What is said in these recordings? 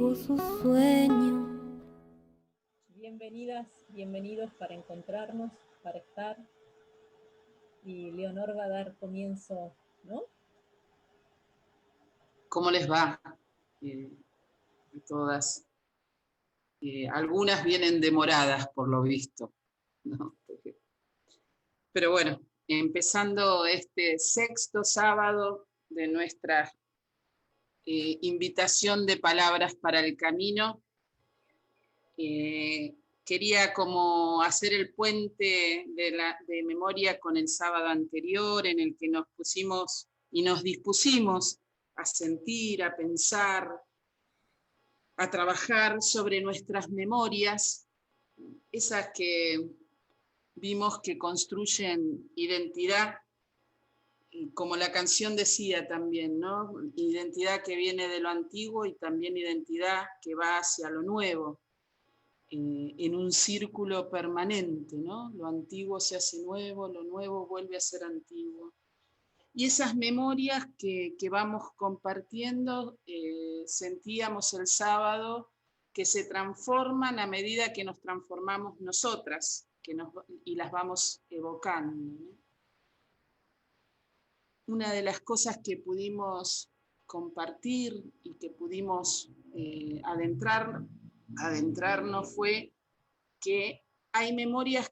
tuvo su sueño. Bienvenidas, bienvenidos para encontrarnos, para estar. Y Leonor va a dar comienzo, ¿no? ¿Cómo les va a todas? Algunas vienen demoradas, por lo visto, ¿no? Pero bueno, empezando este sexto sábado de nuestra invitación de palabras para el camino, quería como hacer el puente de memoria con el sábado anterior, en el que nos pusimos y nos dispusimos a sentir, a pensar, a trabajar sobre nuestras memorias, esas que vimos que construyen identidad, como la canción decía también, ¿no? Identidad que viene de lo antiguo y también identidad que va hacia lo nuevo, en un círculo permanente, ¿no? Lo antiguo se hace nuevo, lo nuevo vuelve a ser antiguo. Y esas memorias que vamos compartiendo, sentíamos el sábado que se transforman a medida que nos transformamos nosotras, y las vamos evocando, ¿no? Una de las cosas que pudimos compartir y que pudimos adentrarnos fue que hay memorias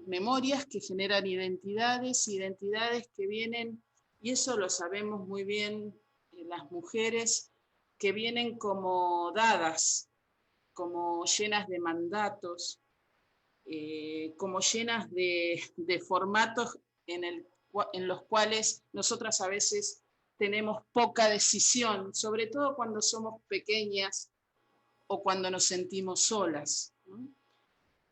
memorias que generan identidades que vienen, y eso lo sabemos muy bien las mujeres, que vienen como dadas, como llenas de mandatos, como llenas de formatos en los cuales nosotras a veces tenemos poca decisión, sobre todo cuando somos pequeñas o cuando nos sentimos solas, ¿no?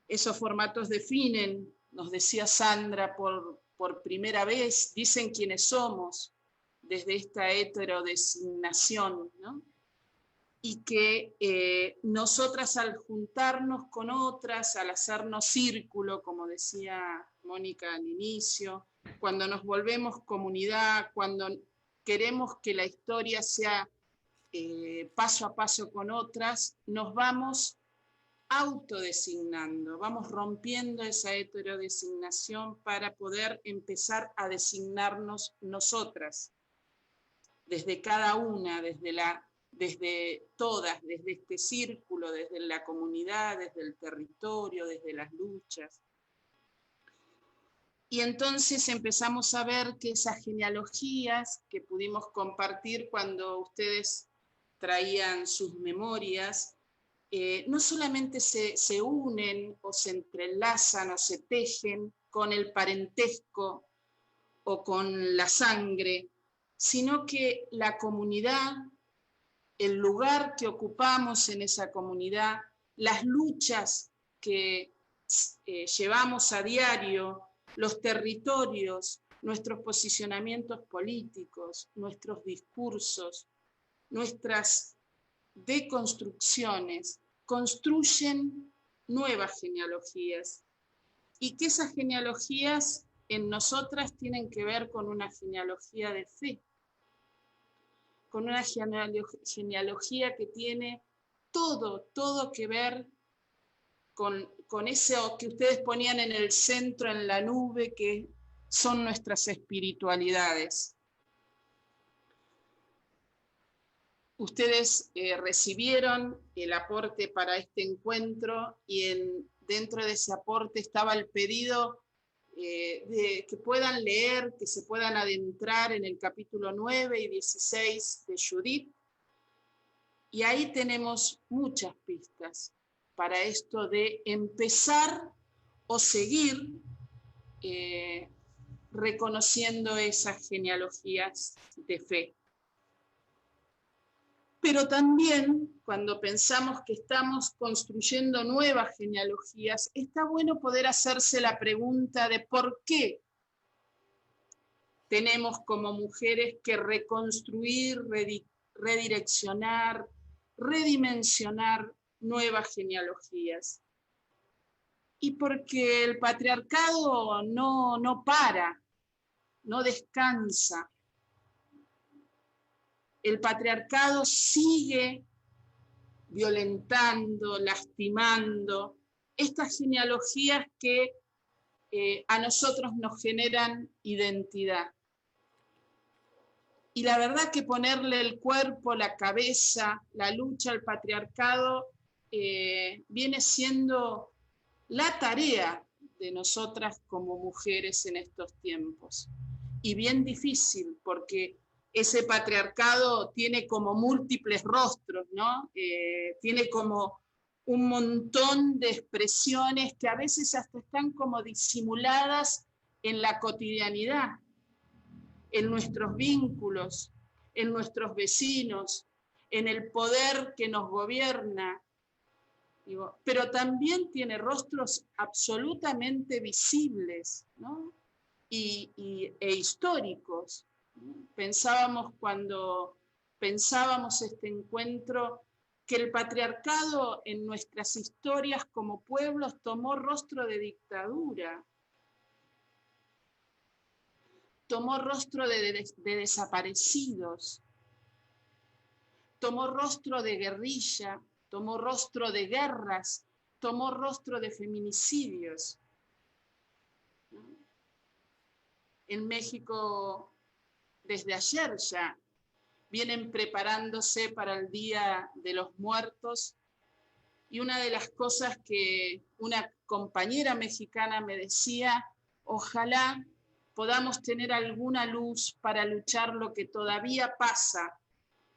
Esos formatos definen, nos decía Sandra, por primera vez, dicen quiénes somos desde esta heterodesignación, ¿no? Y que nosotras al juntarnos con otras, al hacernos círculo, como decía Mónica al inicio, cuando nos volvemos comunidad, cuando queremos que la historia sea paso a paso con otras, nos vamos autodesignando, vamos rompiendo esa heterodesignación para poder empezar a designarnos nosotras, desde cada una, desde todas, desde este círculo, desde la comunidad, desde el territorio, desde las luchas. Y entonces empezamos a ver que esas genealogías que pudimos compartir cuando ustedes traían sus memorias, no solamente se unen o se entrelazan o se tejen con el parentesco o con la sangre, sino que la comunidad, el lugar que ocupamos en esa comunidad, las luchas que llevamos a diario, los territorios, nuestros posicionamientos políticos, nuestros discursos, nuestras deconstrucciones, construyen nuevas genealogías, y que esas genealogías en nosotras tienen que ver con una genealogía de fe, con una genealogía que tiene todo que ver con eso que ustedes ponían en el centro, en la nube, que son nuestras espiritualidades. Ustedes recibieron el aporte para este encuentro, y dentro de ese aporte estaba el pedido de que puedan leer, que se puedan adentrar en el capítulo 9 y 16 de Judith, y ahí tenemos muchas pistas para esto de empezar o seguir reconociendo esas genealogías de fe. Pero también, cuando pensamos que estamos construyendo nuevas genealogías, está bueno poder hacerse la pregunta de por qué tenemos como mujeres que reconstruir, redireccionar, redimensionar nuevas genealogías. Y porque el patriarcado no para, no descansa. el patriarcado sigue violentando, lastimando estas genealogías que a nosotros nos generan identidad. Y la verdad que ponerle el cuerpo, la cabeza, la lucha al patriarcado viene siendo la tarea de nosotras como mujeres en estos tiempos. Y bien difícil, porque ese patriarcado tiene como múltiples rostros, ¿no? Tiene como un montón de expresiones que a veces hasta están como disimuladas en la cotidianidad, en nuestros vínculos, en nuestros vecinos, en el poder que nos gobierna. Pero también tiene rostros absolutamente visibles, ¿no? e históricos. Pensábamos cuando pensábamos este encuentro que el patriarcado en nuestras historias como pueblos tomó rostro de dictadura, tomó rostro de desaparecidos, tomó rostro de guerrilla, tomó rostro de guerras, tomó rostro de feminicidios. En México, desde ayer ya, vienen preparándose para el Día de los Muertos, y una de las cosas que una compañera mexicana me decía, ojalá podamos tener alguna luz para luchar lo que todavía pasa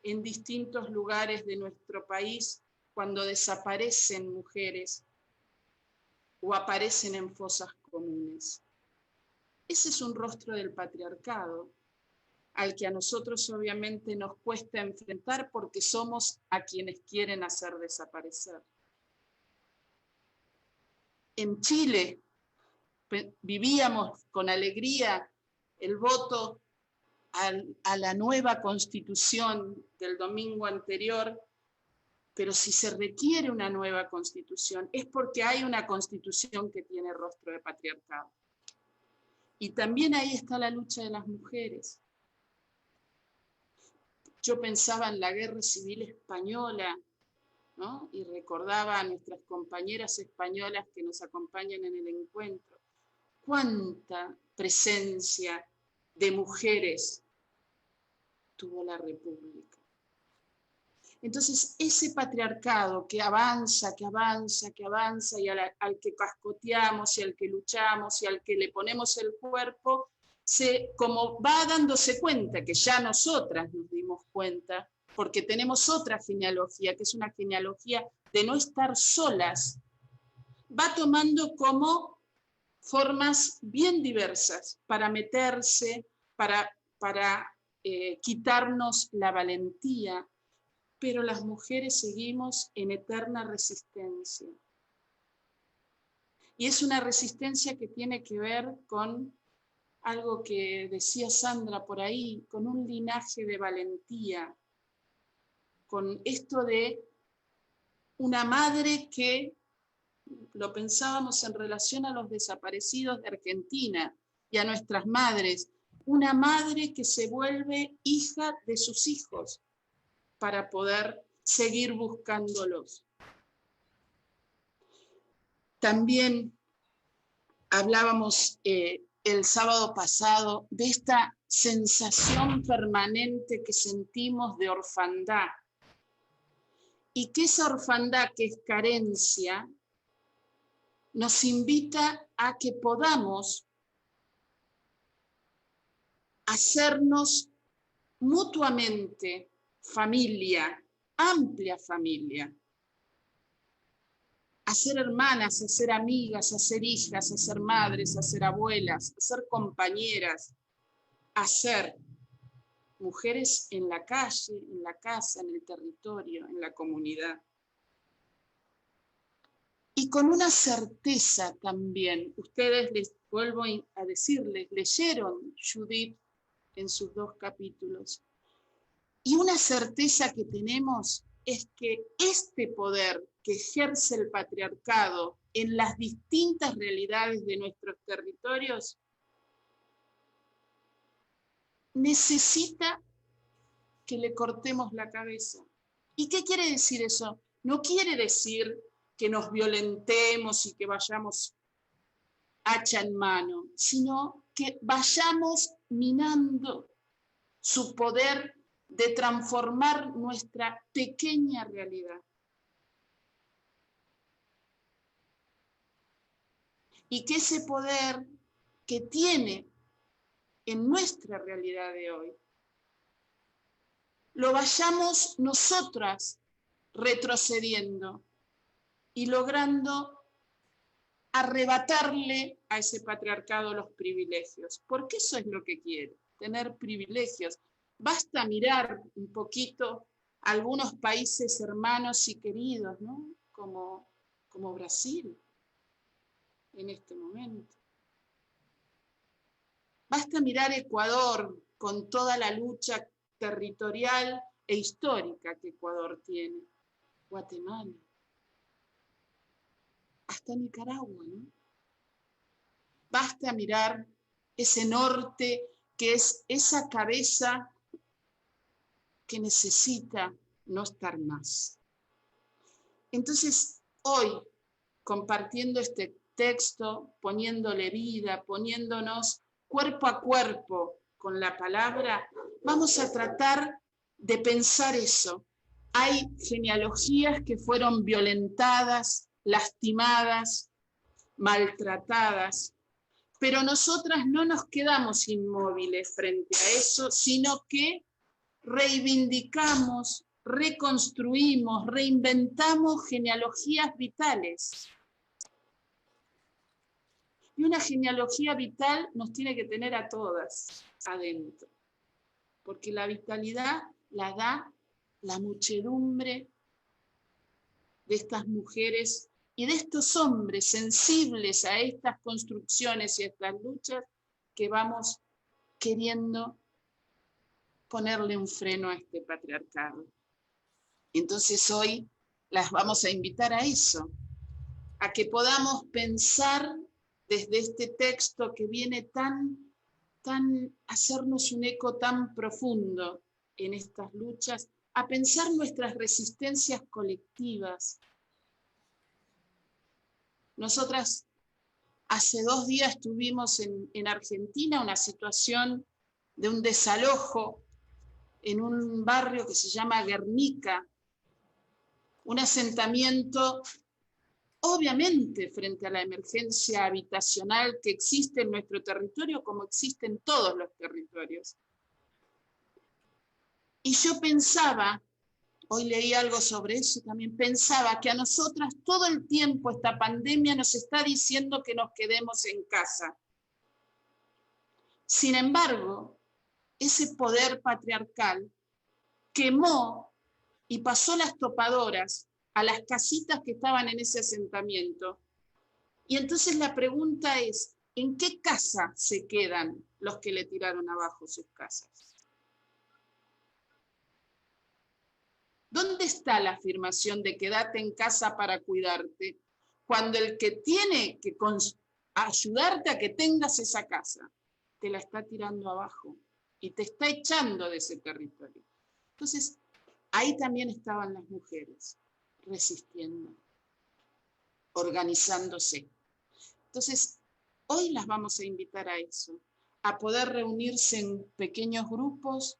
en distintos lugares de nuestro país cuando desaparecen mujeres o aparecen en fosas comunes. Ese es un rostro del patriarcado, al que a nosotros obviamente nos cuesta enfrentar porque somos a quienes quieren hacer desaparecer. En Chile vivíamos con alegría el voto a la nueva constitución del domingo anterior, pero si se requiere una nueva constitución es porque hay una constitución que tiene rostro de patriarcado. Y también ahí está la lucha de las mujeres. Yo pensaba en la Guerra Civil Española, ¿no? Y recordaba a nuestras compañeras españolas que nos acompañan en el encuentro. ¿Cuánta presencia de mujeres tuvo la República? Entonces, ese patriarcado que avanza, que avanza, que avanza, y al que cascoteamos, y al que luchamos, y al que le ponemos el cuerpo, como va dándose cuenta, que ya nosotras nos dimos cuenta, porque tenemos otra genealogía, que es una genealogía de no estar solas, va tomando como formas bien diversas para meterse, para quitarnos la valentía, pero las mujeres seguimos en eterna resistencia. Y es una resistencia que tiene que ver con algo que decía Sandra por ahí, con un linaje de valentía, con esto de una madre que, lo pensábamos en relación a los desaparecidos de Argentina y a nuestras madres, una madre que se vuelve hija de sus hijos para poder seguir buscándolos. También hablábamos el sábado pasado de esta sensación permanente que sentimos de orfandad, y que esa orfandad, que es carencia, nos invita a que podamos hacernos mutuamente familia, amplia familia, a ser hermanas, a ser amigas, a ser hijas, a ser madres, a ser abuelas, a ser compañeras, a ser mujeres en la calle, en la casa, en el territorio, en la comunidad. Y con una certeza también, ustedes, les vuelvo a decirles, leyeron Judith en sus 2 capítulos, y una certeza que tenemos es que este poder que ejerce el patriarcado en las distintas realidades de nuestros territorios necesita que le cortemos la cabeza. ¿Y qué quiere decir eso? No quiere decir que nos violentemos y que vayamos hacha en mano, sino que vayamos minando su poder de transformar nuestra pequeña realidad. Y que ese poder que tiene en nuestra realidad de hoy, lo vayamos nosotras retrocediendo y logrando arrebatarle a ese patriarcado los privilegios, porque eso es lo que quiere, tener privilegios. Basta mirar un poquito algunos países hermanos y queridos, ¿no? Como Brasil en este momento. Basta mirar Ecuador con toda la lucha territorial e histórica que Ecuador tiene. Guatemala. Hasta Nicaragua, ¿no? Basta mirar ese norte que es esa cabeza que necesita no estar más. Entonces, hoy, compartiendo este texto, poniéndole vida, poniéndonos cuerpo a cuerpo con la palabra, vamos a tratar de pensar eso. Hay genealogías que fueron violentadas, lastimadas, maltratadas, pero nosotras no nos quedamos inmóviles frente a eso, sino que reivindicamos, reconstruimos, reinventamos genealogías vitales. Y una genealogía vital nos tiene que tener a todas adentro, porque la vitalidad la da la muchedumbre de estas mujeres y de estos hombres sensibles a estas construcciones y a estas luchas que vamos queriendo ponerle un freno a este patriarcado. Entonces hoy las vamos a invitar a eso, a que podamos pensar desde este texto que viene tan hacernos un eco tan profundo en estas luchas, a pensar nuestras resistencias colectivas. Nosotras hace 2 días tuvimos en Argentina una situación de un desalojo en un barrio que se llama Guernica, un asentamiento obviamente frente a la emergencia habitacional que existe en nuestro territorio como existe en todos los territorios. Y yo pensaba, hoy leí algo sobre eso también, pensaba que a nosotras todo el tiempo esta pandemia nos está diciendo que nos quedemos en casa. Sin embargo, ese poder patriarcal quemó y pasó las topadoras a las casitas que estaban en ese asentamiento. Y entonces la pregunta es, ¿en qué casa se quedan los que le tiraron abajo sus casas? ¿Dónde está la afirmación de quédate en casa para cuidarte? Cuando el que tiene que ayudarte a que tengas esa casa, te la está tirando abajo y te está echando de ese territorio. Entonces, ahí también estaban las mujeres, resistiendo, organizándose. Entonces, hoy las vamos a invitar a eso, a poder reunirse en pequeños grupos,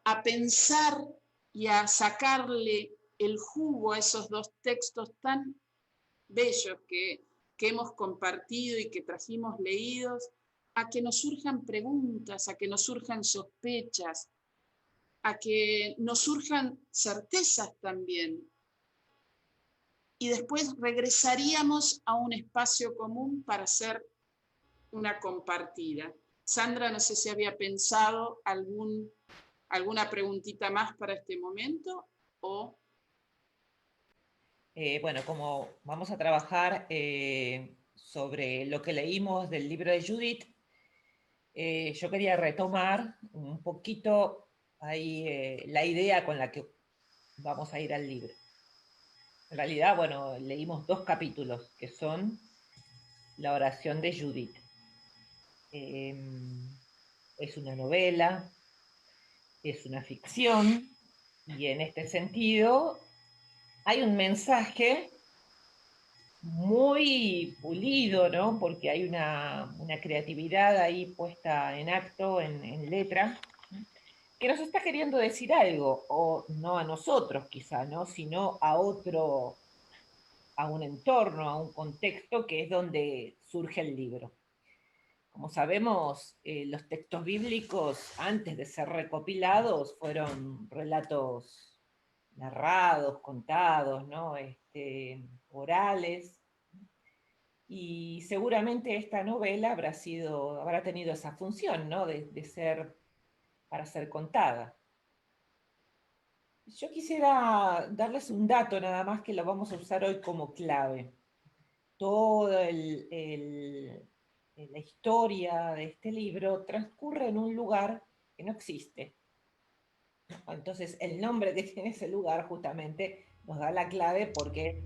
a pensar y a sacarle el jugo a esos 2 textos tan bellos que hemos compartido y que trajimos leídos, a que nos surjan preguntas, a que nos surjan sospechas, a que nos surjan certezas también. Y después regresaríamos a un espacio común para hacer una compartida. Sandra, no sé si había pensado alguna preguntita más para este momento o... Bueno, como vamos a trabajar sobre lo que leímos del libro de Judith, yo quería retomar un poquito ahí la idea con la que vamos a ir al libro. En realidad, bueno, leímos 2 capítulos, que son la oración de Judith. Es una novela es una ficción, y en este sentido hay un mensaje muy pulido, ¿no? Porque hay una creatividad ahí puesta en acto, en letra, que nos está queriendo decir algo, o no a nosotros quizá, ¿no? Sino a otro, a un entorno, a un contexto que es donde surge el libro. Como sabemos, los textos bíblicos, antes de ser recopilados, fueron relatos narrados, contados, ¿no? Orales, y seguramente esta novela habrá tenido esa función, ¿no? De ser, para ser contada. Yo quisiera darles un dato nada más que lo vamos a usar hoy como clave. Toda la historia de este libro transcurre en un lugar que no existe. Entonces, el nombre que tiene ese lugar justamente nos da la clave porque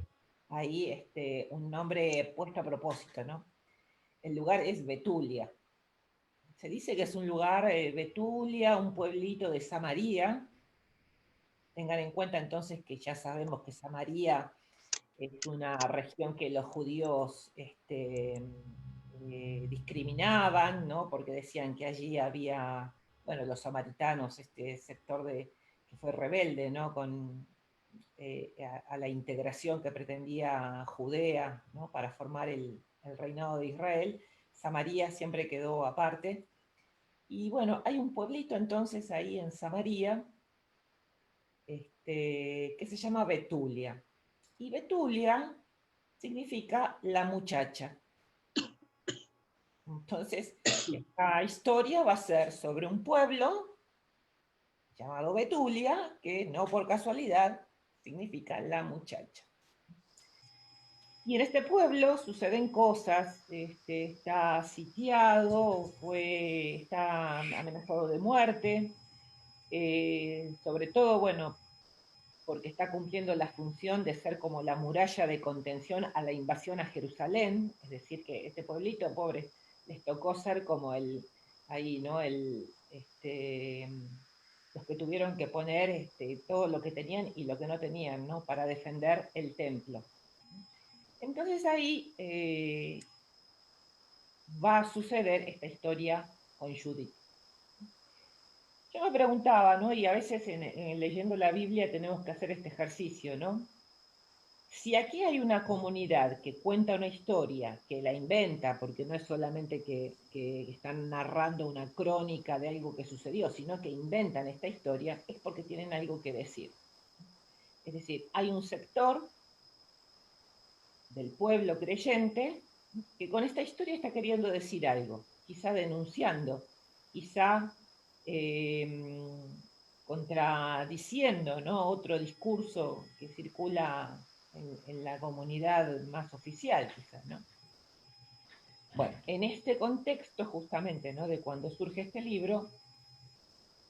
ahí un nombre puesto a propósito, ¿no? El lugar es Betulia. Se dice que es un lugar, Betulia, un pueblito de Samaria. Tengan en cuenta entonces que ya sabemos que Samaria es una región que los judíos discriminaban, ¿no? Porque decían que allí había, bueno, los samaritanos, este sector que fue rebelde, ¿no? A la integración que pretendía Judea, ¿no? Para formar el reinado de Israel. Samaria siempre quedó aparte. Y bueno, hay un pueblito entonces ahí en Samaria, que se llama Betulia. Y Betulia significa la muchacha. Entonces, esta historia va a ser sobre un pueblo llamado Betulia, que no por casualidad significa la muchacha. Y en este pueblo suceden cosas, está sitiado, está amenazado de muerte, sobre todo, bueno, porque está cumpliendo la función de ser como la muralla de contención a la invasión a Jerusalén, es decir, que este pueblito, pobre, les tocó ser como ahí, ¿no? Los que tuvieron que poner todo lo que tenían y lo que no tenían, ¿no? Para defender el templo. Entonces ahí va a suceder esta historia con Judith. Yo me preguntaba, ¿no? Y a veces leyendo la Biblia tenemos que hacer este ejercicio, ¿no? Si aquí hay una comunidad que cuenta una historia, que la inventa, porque no es solamente que están narrando una crónica de algo que sucedió, sino que inventan esta historia, es porque tienen algo que decir. Es decir, hay un sector del pueblo creyente que con esta historia está queriendo decir algo, quizá denunciando, quizá contradiciendo, ¿no? Otro discurso que circula en la comunidad más oficial, quizás, ¿no? Bueno, en este contexto justamente, ¿no? De cuando surge este libro,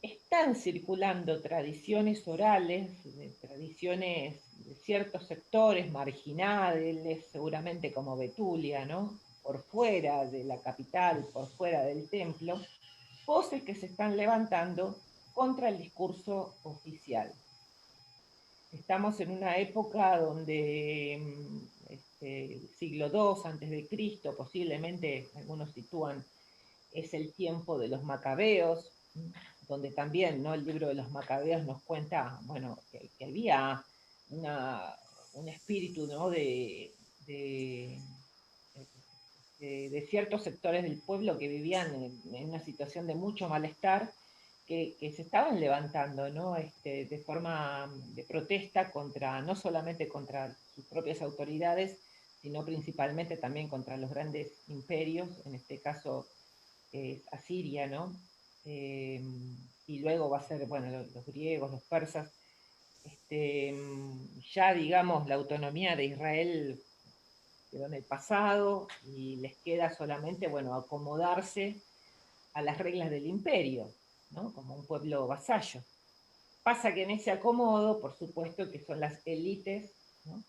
están circulando tradiciones orales, tradiciones de ciertos sectores marginales, seguramente como Betulia, ¿no? Por fuera de la capital, por fuera del templo, voces que se están levantando contra el discurso oficial. Estamos en una época donde siglo II antes de Cristo, posiblemente algunos sitúan, es el tiempo de los macabeos, donde también, ¿no? El libro de los macabeos nos cuenta, bueno, que había un espíritu, ¿no? De ciertos sectores del pueblo que vivían en una situación de mucho malestar, que se estaban levantando, ¿no? De forma de protesta contra, no solamente contra sus propias autoridades, sino principalmente también contra los grandes imperios, en este caso Asiria, ¿no? Y luego va a ser, bueno, los griegos, los persas. Ya, digamos, la autonomía de Israel quedó en el pasado y les queda solamente, bueno, acomodarse a las reglas del imperio, ¿no? Como un pueblo vasallo. Pasa que en ese acomodo, por supuesto, que son las élites, ¿no?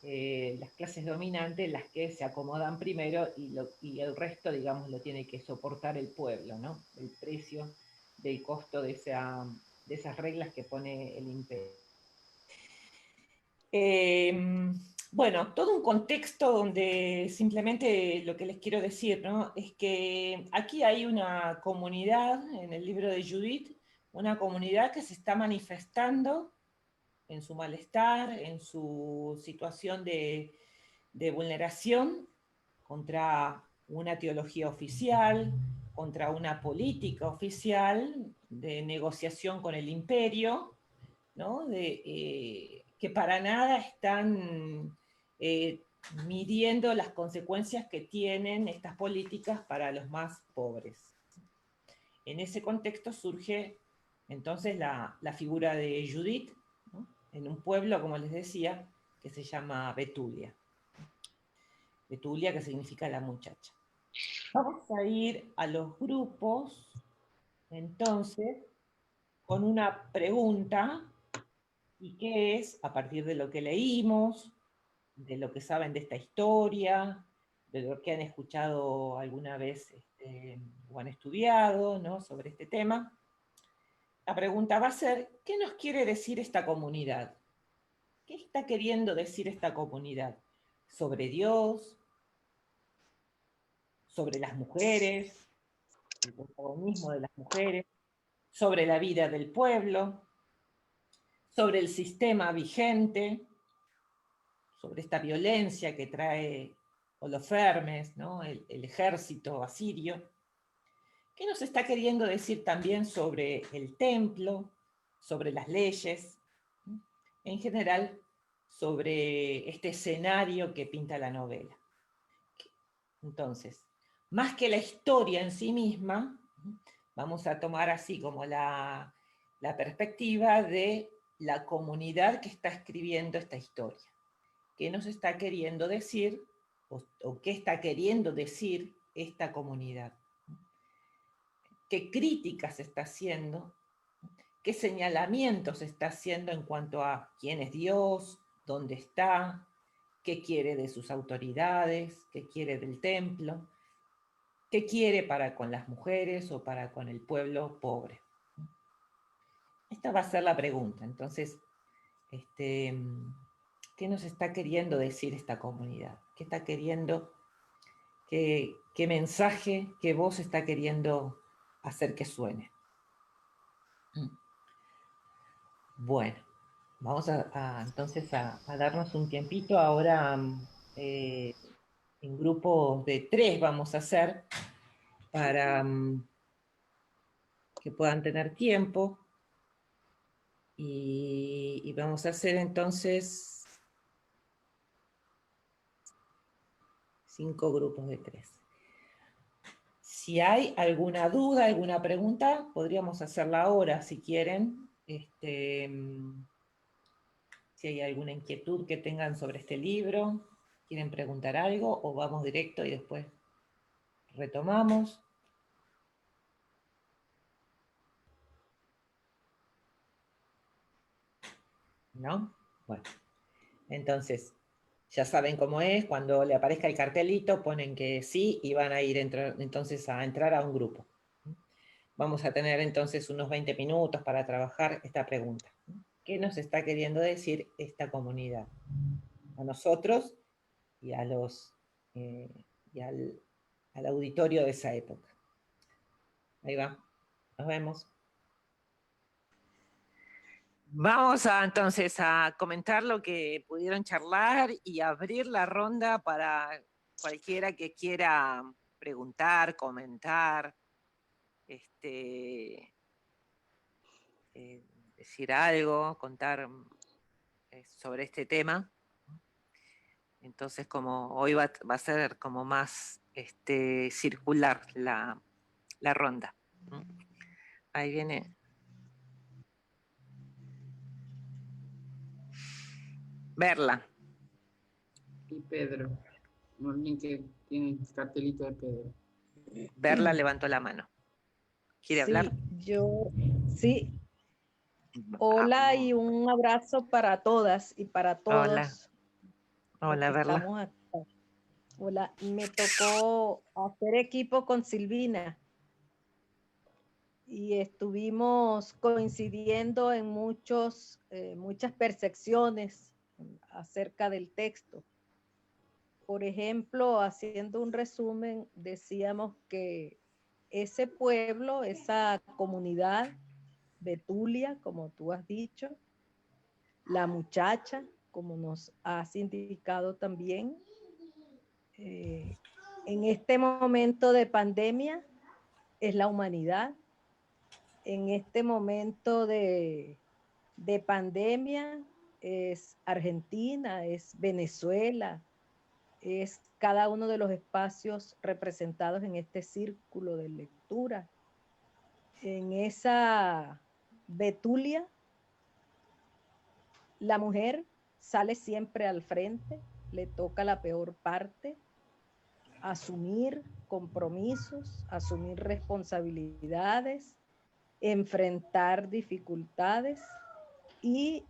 Las clases dominantes las que se acomodan primero y el resto, digamos, lo tiene que soportar el pueblo, ¿no? El precio del costo de esas reglas que pone el imperio. Bueno, todo un contexto donde simplemente lo que les quiero decir, ¿no? Es que aquí hay una comunidad, en el libro de Judith, una comunidad que se está manifestando en su malestar, en su situación de vulneración contra una teología oficial, contra una política oficial de negociación con el imperio, ¿no? Que para nada están midiendo las consecuencias que tienen estas políticas para los más pobres. En ese contexto surge entonces la figura de Judith, ¿no? En un pueblo, como les decía, que se llama Betulia. Betulia, que significa la muchacha. Vamos a ir a los grupos, entonces, con una pregunta, y que es, a partir de lo que leímos, de lo que saben de esta historia, de lo que han escuchado alguna vez o han estudiado, ¿no?, sobre este tema, la pregunta va a ser, ¿qué nos quiere decir esta comunidad? ¿Qué está queriendo decir esta comunidad? ¿Sobre Dios? ¿Sobre las mujeres? ¿El protagonismo de las mujeres? ¿Sobre la vida del pueblo? ¿Sobre el sistema vigente? ¿Sobre esta violencia que trae Holofernes, ¿no?, el ejército asirio? ¿Qué nos está queriendo decir también sobre el templo, sobre las leyes, en general sobre este escenario que pinta la novela? Entonces, más que la historia en sí misma, vamos a tomar así como la perspectiva de la comunidad que está escribiendo esta historia. ¿Qué nos está queriendo decir o qué está queriendo decir esta comunidad? ¿Qué críticas está haciendo? ¿Qué señalamientos está haciendo en cuanto a quién es Dios, dónde está, qué quiere de sus autoridades, qué quiere del templo, qué quiere para con las mujeres o para con el pueblo pobre? Esta va a ser la pregunta. Entonces, ¿qué nos está queriendo decir esta comunidad? ¿Qué está queriendo? ¿Qué mensaje, qué voz está queriendo hacer que suene? Bueno, vamos entonces a darnos un tiempito. Ahora en grupos de 3 vamos a hacer para que puedan tener tiempo. Y vamos a hacer entonces 5 grupos de 3. Si hay alguna duda, alguna pregunta, podríamos hacerla ahora, si quieren. Si hay alguna inquietud que tengan sobre este libro, quieren preguntar algo, o vamos directo y después retomamos. ¿No? Bueno, entonces, ya saben cómo es, cuando le aparezca el cartelito ponen que sí y van a ir entonces a entrar a un grupo. Vamos a tener entonces unos 20 minutos para trabajar esta pregunta. ¿Qué nos está queriendo decir esta comunidad? A nosotros y a al auditorio de esa época. Ahí va, nos vemos. Vamos entonces a comentar lo que pudieron charlar y abrir la ronda para cualquiera que quiera preguntar, comentar, decir algo, contar sobre este tema. Entonces, como hoy va a ser como más circular la ronda. Ahí viene. Verla. Y Pedro, alguien que tiene el cartelito de Pedro. Verla levantó la mano. ¿Quiere hablar? Yo, sí. Hola y un abrazo para todas y para todos. Hola. Hola, Verla. Estamos acá. Hola, me tocó hacer equipo con Silvina. y estuvimos coincidiendo en muchas percepciones acerca del texto. Por ejemplo, haciendo un resumen, decíamos que ese pueblo, esa comunidad, Betulia, como tú has dicho, la muchacha, como nos has indicado también, en este momento de pandemia es la humanidad. En este momento de pandemia es Argentina, es Venezuela, es cada uno de los espacios representados en este círculo de lectura. En esa Betulia, la mujer sale siempre al frente, le toca la peor parte, asumir compromisos, asumir responsabilidades, enfrentar dificultades, y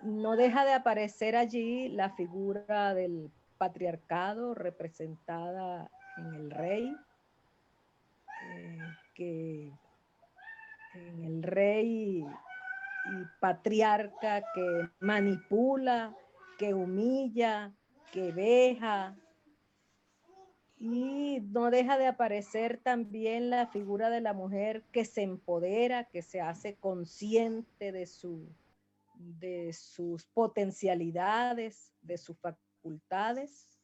no deja de aparecer allí la figura del patriarcado representada en el rey, que en el rey y patriarca que manipula, que humilla, que veja. Y no deja de aparecer también la figura de la mujer que se empodera, que se hace consciente de sus potencialidades, de sus facultades,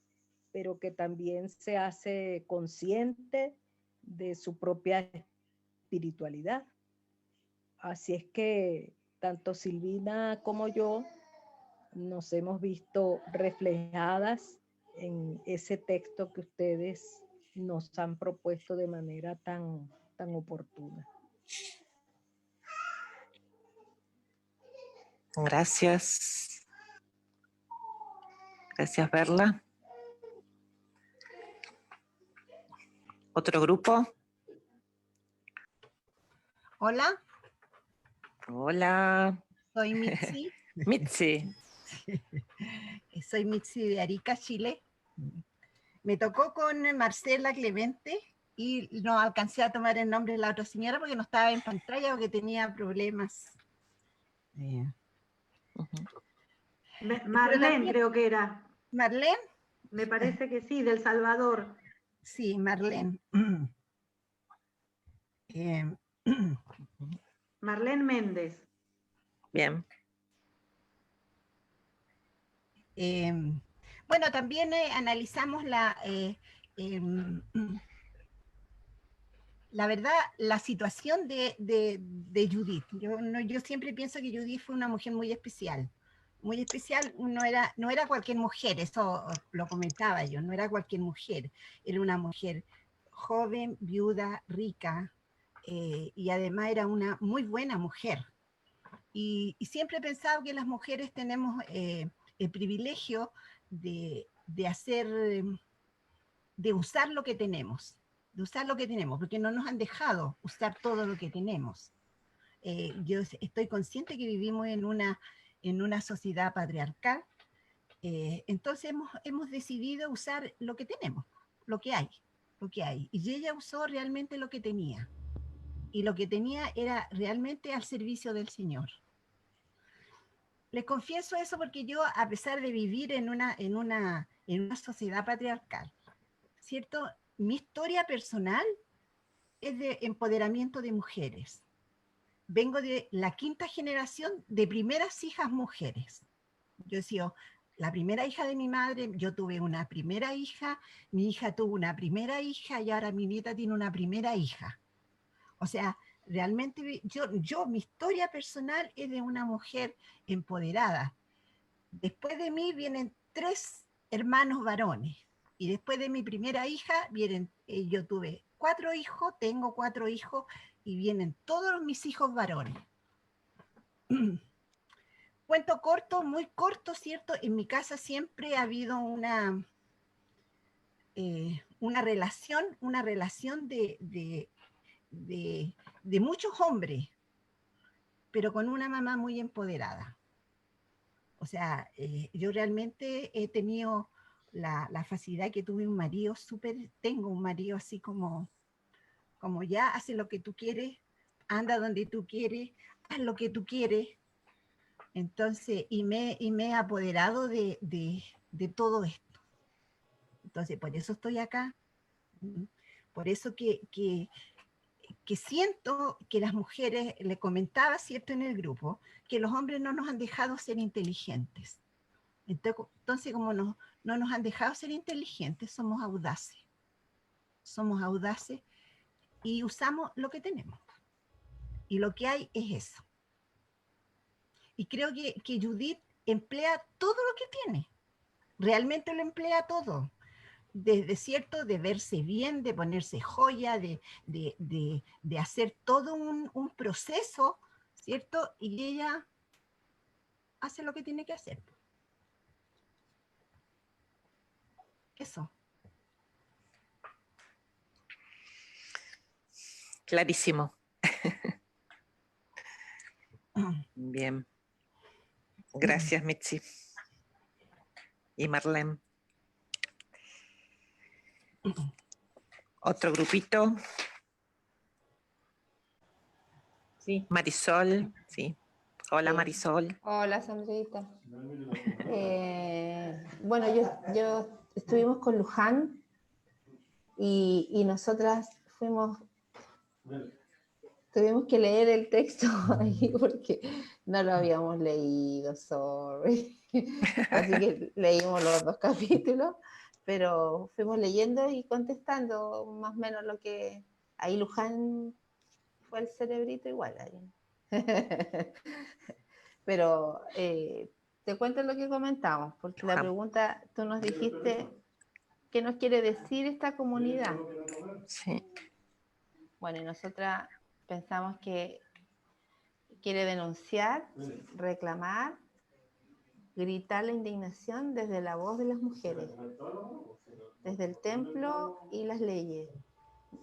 pero que también se hace consciente de su propia espiritualidad. Así es que tanto Silvina como yo nos hemos visto reflejadas en ese texto que ustedes nos han propuesto de manera tan oportuna. Gracias. Gracias, Verla. ¿Otro grupo? Hola, Hola. soy Mitzi. Mitzi. Soy Mitzi de Arica, Chile. Me tocó con Marcela Clemente y no alcancé a tomar el nombre de la otra señora porque no estaba en pantalla o que tenía problemas. Marlene, también, creo que era. ¿Marlene? Me parece que sí, del Salvador. Sí, Marlene. Marlene Méndez. Bien. Bueno, también analizamos la verdad, la situación de Judith. Yo siempre pienso que Judith fue una mujer muy especial. Muy especial, no era cualquier mujer, eso lo comentaba yo, no era cualquier mujer. Era una mujer joven, viuda, rica, y además era una muy buena mujer. Y siempre he pensado que las mujeres tenemos el privilegio de usar lo que tenemos, porque no nos han dejado usar todo lo que tenemos. Yo estoy consciente que vivimos en una sociedad patriarcal, entonces hemos decidido usar lo que tenemos, lo que hay. Y ella usó realmente lo que tenía, y lo que tenía era realmente al servicio del Señor. Les confieso eso porque yo, a pesar de vivir en una sociedad patriarcal, ¿cierto? Mi historia personal es de empoderamiento de mujeres. Vengo de la quinta generación de primeras hijas mujeres. Yo he sido la primera hija de mi madre, yo tuve una primera hija, mi hija tuvo una primera hija y ahora mi nieta tiene una primera hija. O sea, realmente mi historia personal es de una mujer empoderada. Después de mí vienen 3 hermanos varones. Y después de mi primera hija, yo tuve 4 hijos, tengo 4 hijos, y vienen todos mis hijos varones. Cuento corto, muy corto, ¿cierto? En mi casa siempre ha habido una relación de muchos hombres, pero con una mamá muy empoderada. O sea, yo realmente he tenido la facilidad que tuve un marido tengo un marido así como ya hace lo que tú quieres, anda donde tú quieres, haz lo que tú quieres. Entonces, y me he apoderado de todo esto. Entonces, por eso estoy acá. Por eso que siento que las mujeres, le comentaba, ¿cierto?, en el grupo, que los hombres no nos han dejado ser inteligentes. Entonces como no nos han dejado ser inteligentes, somos audaces. Somos audaces y usamos lo que tenemos. Y lo que hay es eso. Y creo que Judith emplea todo lo que tiene. Realmente lo emplea todo. Desde, ¿cierto?, de verse bien, de ponerse joya, de hacer todo un proceso, ¿cierto? Y ella hace lo que tiene que hacer. Eso. Clarísimo. Bien. Gracias, Mitzi. Y Marlene. Otro grupito. Sí. Marisol, sí. Hola, Marisol. Hola, Sandrita. Bueno, yo estuvimos con Luján y nosotras tuvimos que leer el texto ahí porque no lo habíamos leído, sorry. Así que leímos los 2 capítulos, pero fuimos leyendo y contestando más o menos lo que... Ahí Luján fue el cerebrito igual. Ahí. Pero te cuento lo que comentamos, porque la pregunta, tú nos dijiste, ¿qué nos quiere decir esta comunidad? Sí. Bueno, y nosotras pensamos que quiere denunciar, reclamar, gritar la indignación desde la voz de las mujeres, desde el templo y las leyes,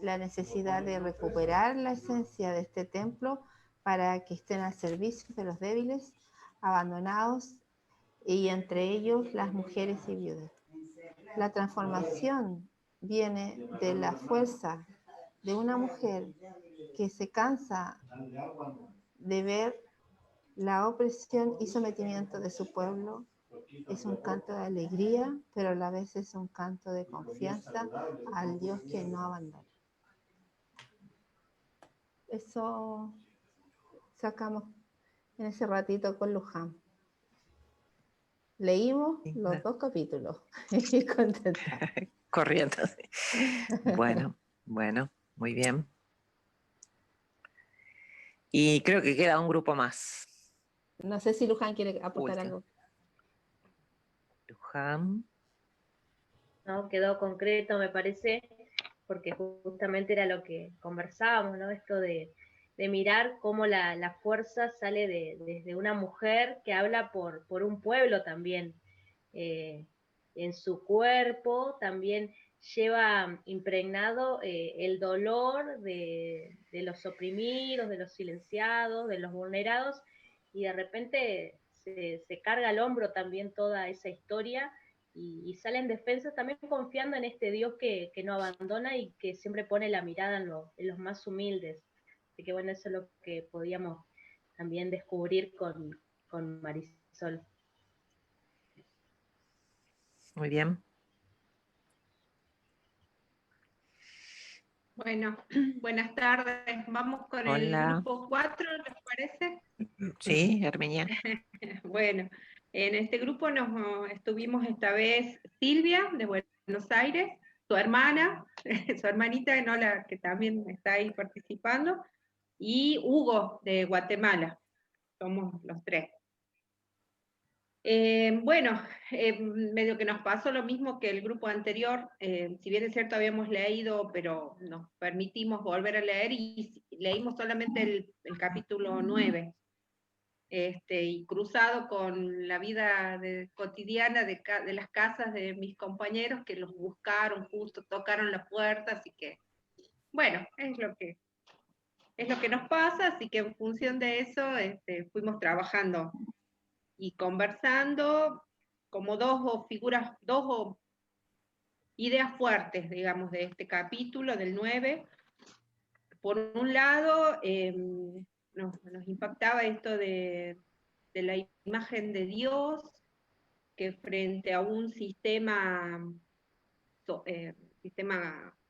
la necesidad de recuperar la esencia de este templo para que estén al servicio de los débiles, abandonados, y entre ellos las mujeres y viudas. La transformación viene de la fuerza de una mujer que se cansa de ver la opresión y sometimiento de su pueblo. Es un canto de alegría, pero a la vez es un canto de confianza al Dios que no abandona. Eso sacamos en ese ratito con Luján. Leímos los 2 capítulos y contenta. Corriendo. Bueno, muy bien. Y creo que queda un grupo más. No sé si Luján quiere aportar algo. Luján. ¿No? Quedó concreto, me parece, porque justamente era lo que conversábamos, ¿no? Esto de mirar cómo la fuerza sale desde una mujer que habla por un pueblo también. En su cuerpo también lleva impregnado el dolor de los oprimidos, de los silenciados, de los vulnerados, y de repente se carga al hombro también toda esa historia y sale en defensa también confiando en este Dios que no abandona y que siempre pone la mirada en los más humildes. Así que bueno, eso es lo que podíamos también descubrir con Marisol. Muy bien. Bueno, buenas tardes. Vamos con el grupo 4, ¿les parece? Sí, Herminia. Bueno, en este grupo nos estuvimos esta vez Silvia, de Buenos Aires, su hermana, su hermanita Enola, que también está ahí participando, y Hugo, de Guatemala. Somos los 3. Bueno, medio que nos pasó lo mismo que el grupo anterior, si bien es cierto habíamos leído, pero nos permitimos volver a leer y leímos solamente el capítulo 9, y cruzado con la vida cotidiana de las casas de mis compañeros que los buscaron justo, tocaron la puerta, así que, bueno, es lo que nos pasa, así que en función de eso fuimos trabajando y conversando como dos ideas fuertes, digamos, de este capítulo, del 9. por un lado, nos impactaba esto de la imagen de Dios, que frente a un sistema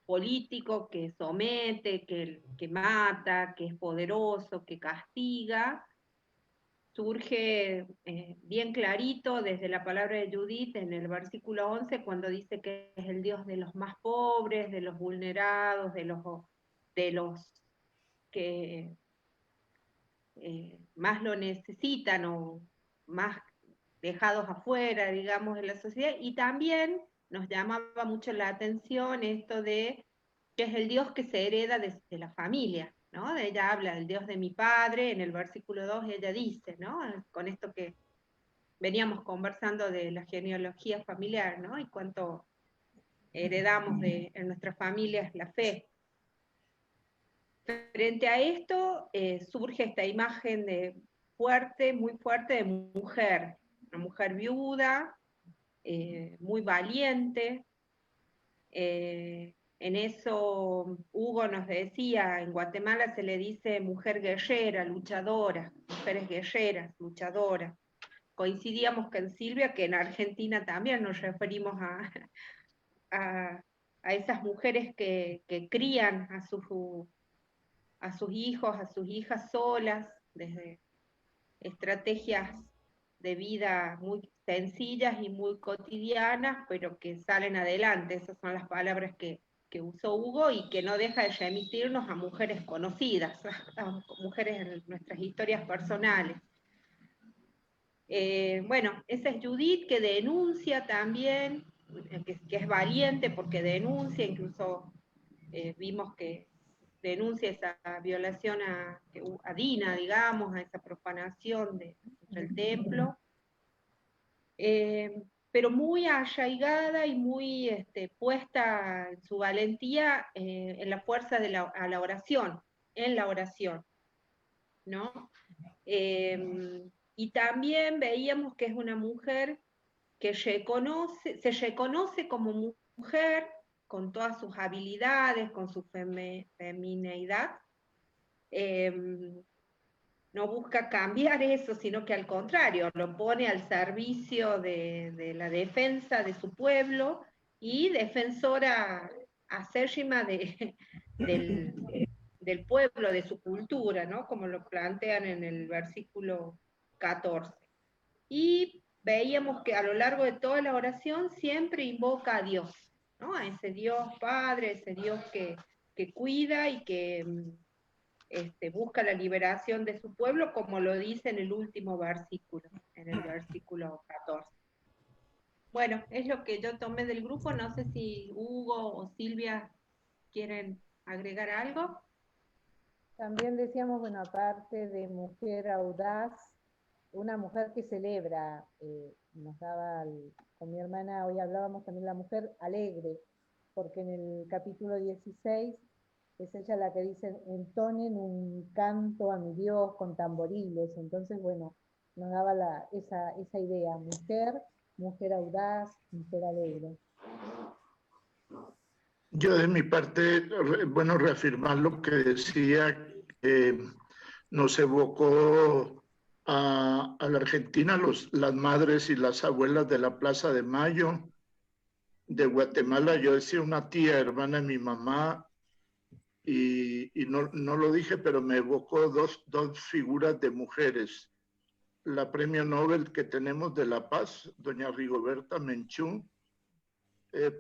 político que somete, que mata, que es poderoso, que castiga, surge bien clarito desde la palabra de Judith en el versículo 11, cuando dice que es el Dios de los más pobres, de los vulnerados, de los que más lo necesitan o más dejados afuera, digamos, de la sociedad, y también nos llamaba mucho la atención esto de que es el Dios que se hereda de la familia, ¿no? Ella habla del Dios de mi padre, en el versículo 2 ella dice, ¿no? Con esto que veníamos conversando de la genealogía familiar, ¿no? Y cuánto heredamos en nuestras familias la fe. Frente a esto surge esta imagen muy fuerte de mujer, una mujer viuda, muy valiente. En eso Hugo nos decía, en Guatemala se le dice mujer guerrera, luchadora, mujeres guerreras, luchadoras. Coincidíamos con Silvia que en Argentina también nos referimos a esas mujeres que crían a sus hijos, a sus hijas solas, desde estrategias de vida muy sencillas y muy cotidianas, pero que salen adelante. Esas son las palabras que usó Hugo y que no deja de remitirnos a mujeres conocidas, a mujeres en nuestras historias personales. Bueno, esa es Judith, que denuncia también, que es valiente porque denuncia, incluso vimos que denuncia esa violación a Dina, digamos, a esa profanación del templo, pero muy arraigada y muy puesta en su valentía en la fuerza a la oración, en la oración, ¿no? Y también veíamos que es una mujer que se reconoce como mujer, con todas sus habilidades, con su femineidad, no busca cambiar eso, sino que al contrario, lo pone al servicio de la defensa de su pueblo y defensora acérrima del pueblo, de su cultura, ¿no? Como lo plantean en el versículo 14. Y veíamos que a lo largo de toda la oración siempre invoca a Dios, ¿no? A ese Dios Padre, ese Dios que cuida y que busca la liberación de su pueblo, como lo dice en el último versículo, en el versículo 14. Bueno, es lo que yo tomé del grupo, no sé si Hugo o Silvia quieren agregar algo. También decíamos, bueno, aparte de mujer audaz, una mujer que celebra, nos daba, con mi hermana hoy hablábamos también la mujer alegre, porque en el capítulo 16 es ella la que dice, entonen un canto a mi Dios con tamboriles. Entonces, bueno, nos daba esa idea, mujer audaz, mujer alegre. Yo de mi parte, bueno, reafirmar lo que decía, nos evocó a la Argentina, las madres y las abuelas de la Plaza de Mayo, de Guatemala. Yo decía una tía, hermana de mi mamá, y no lo dije, pero me evocó dos figuras de mujeres. La premio Nobel que tenemos de la paz, doña Rigoberta Menchú,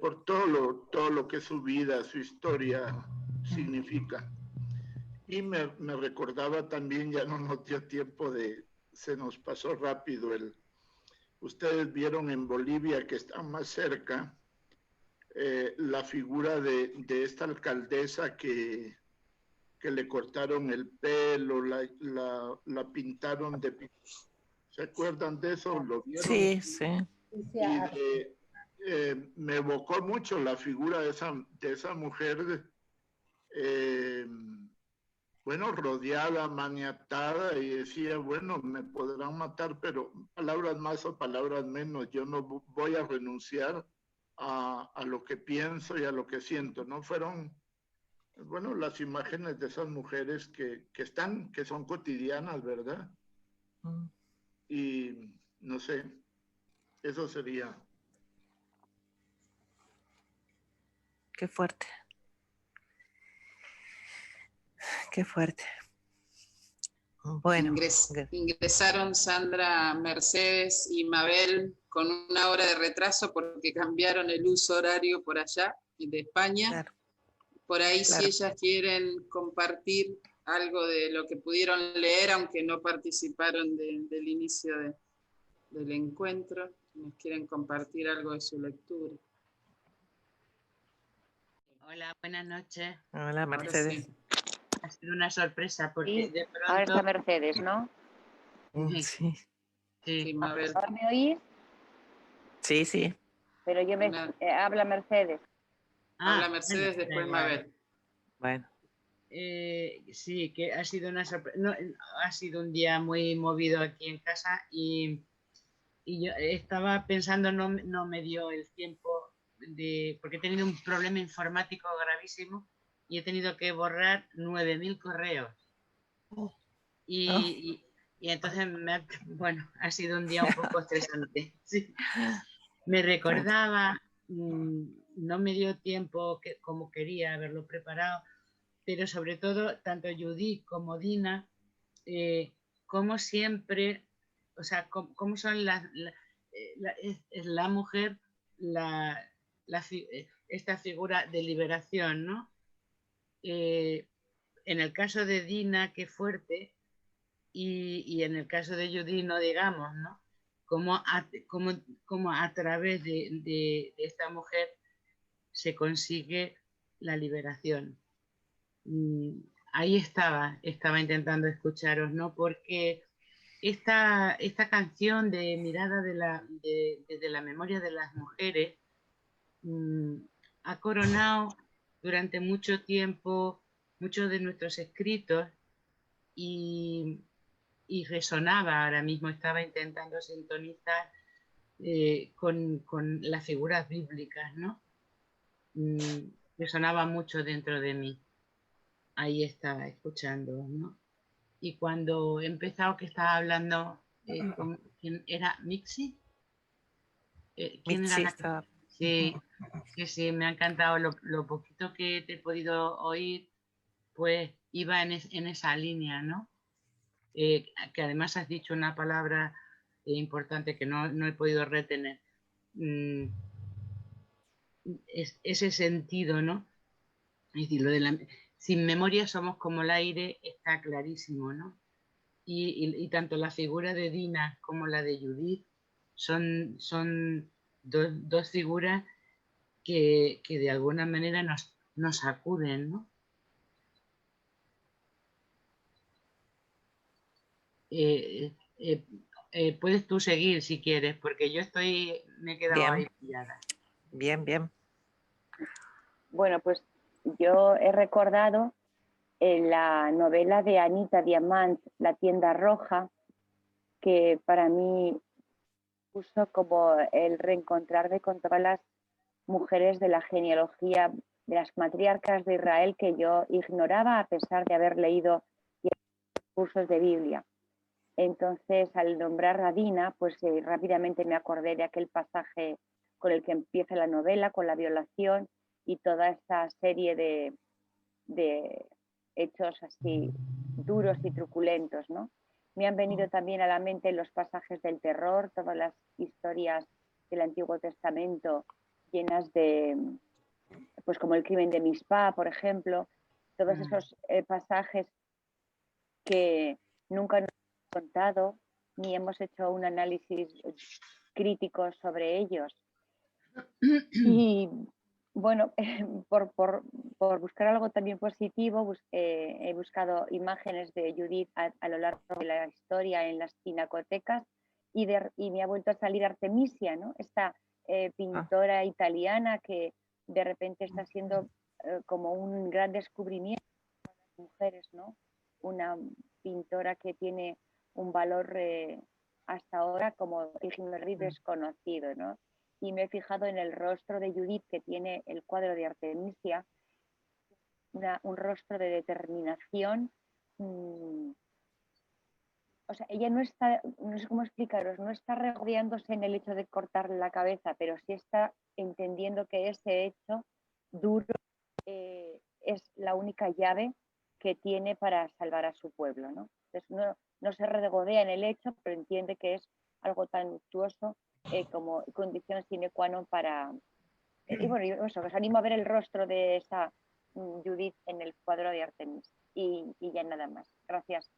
por todo lo que su vida, su historia significa. Y me recordaba también, ya no nos dio tiempo se nos pasó rápido, ustedes vieron en Bolivia, que está más cerca, la figura de esta alcaldesa que le cortaron el pelo, la pintaron de... ¿Se acuerdan de eso? ¿Lo vieron? Sí, sí. Me evocó mucho la figura de esa mujer, bueno, rodeada, maniatada, y decía, bueno, me podrán matar, pero palabras más o palabras menos, yo no voy a renunciar a lo que pienso y a lo que siento. No fueron bueno, las imágenes de esas mujeres que son cotidianas, ¿verdad? Y no sé, eso sería. Qué fuerte. Qué fuerte. Bueno. Ingresaron Sandra, Mercedes y Mabel con una hora de retraso porque cambiaron el uso horario por allá, de España. Claro. Por ahí claro. Si ellas quieren compartir algo de lo que pudieron leer, aunque no participaron del inicio del encuentro, nos quieren compartir algo de su lectura. Hola, buenas noches. Hola, Mercedes. Sí. Ha sido una sorpresa porque sí, de pronto... ahora está Mercedes, ¿no? Sí. Sí, ¿Ahora me oís? Sí, sí. Pero yo habla Mercedes. Habla Mercedes, bueno, después Mabel. Bueno. Sí, que ha sido una sorpresa. No, ha sido un día muy movido aquí en casa y yo estaba pensando, no me dio el tiempo porque he tenido un problema informático gravísimo y he tenido que borrar 9.000 correos. Y entonces, bueno, ha sido un día un poco estresante. Sí. Me recordaba, no me dio tiempo como quería haberlo preparado, pero sobre todo, tanto Judith como Dina, como siempre, o sea, cómo son la mujer, esta figura de liberación, ¿no? En el caso de Dina, qué fuerte, y en el caso de Judith, no digamos, ¿no? Como a través de esta mujer se consigue la liberación. Ahí estaba intentando escucharos, ¿no? Porque esta canción de mirada desde la memoria de las mujeres ha coronado durante mucho tiempo muchos de nuestros escritos y resonaba ahora mismo, estaba intentando sintonizar con las figuras bíblicas, ¿no? Resonaba mucho dentro de mí. Ahí estaba escuchando, ¿no? Y cuando he empezado, que estaba hablando, ¿quién era? ¿Mixi? ¿Quién era la... Sí, me ha encantado. Lo poquito que te he podido oír, pues iba en esa línea, ¿no? Que además has dicho una palabra importante que no he podido retener. Ese sentido, ¿no? Es decir, lo de sin memoria somos como el aire, está clarísimo, ¿no? Y tanto la figura de Dina como la de Judith son dos figuras que de alguna manera nos sacuden, ¿no? Puedes tú seguir si quieres, porque yo me he quedado ahí pillada. Bien. Bueno, pues yo he recordado la novela de Anita Diamant, La tienda roja, que para mí puso como el reencontrarme con todas las mujeres de la genealogía de las matriarcas de Israel que yo ignoraba a pesar de haber leído cursos de Biblia. Entonces, al nombrar a Dina, pues rápidamente me acordé de aquel pasaje con el que empieza la novela, con la violación y toda esta serie de hechos así duros y truculentos, ¿no? Me han venido también a la mente los pasajes del terror, todas las historias del Antiguo Testamento llenas de, pues como el crimen de Mizpah, por ejemplo, todos esos pasajes que nunca nos hemos contado ni hemos hecho un análisis crítico sobre ellos. Y bueno, por buscar algo también positivo, he buscado imágenes de Judith a lo largo de la historia en las pinacotecas y me ha vuelto a salir Artemisia, ¿no? Esta pintora italiana que de repente está siendo como un gran descubrimiento para las mujeres, ¿no? Una pintora que tiene un valor hasta ahora como desconocido, ¿no? Y me he fijado en el rostro de Judith, que tiene el cuadro de Artemisia, un rostro de determinación. O sea, ella no está, no sé cómo explicaros, no está regodeándose en el hecho de cortarle la cabeza, pero sí está entendiendo que ese hecho duro es la única llave que tiene para salvar a su pueblo, ¿no? Entonces no se regodea en el hecho, pero entiende que es algo tan luctuoso como condición sine qua non para... y bueno, eso, os animo a ver el rostro de esa Judith en el cuadro de Artemis. Y ya nada más. Gracias.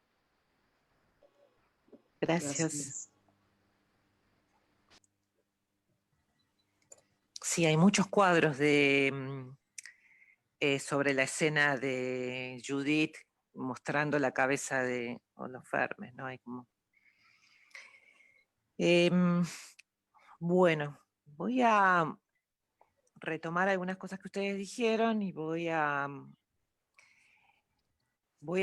Gracias. Sí, hay muchos cuadros sobre la escena de Judith mostrando la cabeza de Holofernes, ¿no? Hay como... bueno, voy a retomar algunas cosas que ustedes dijeron y voy a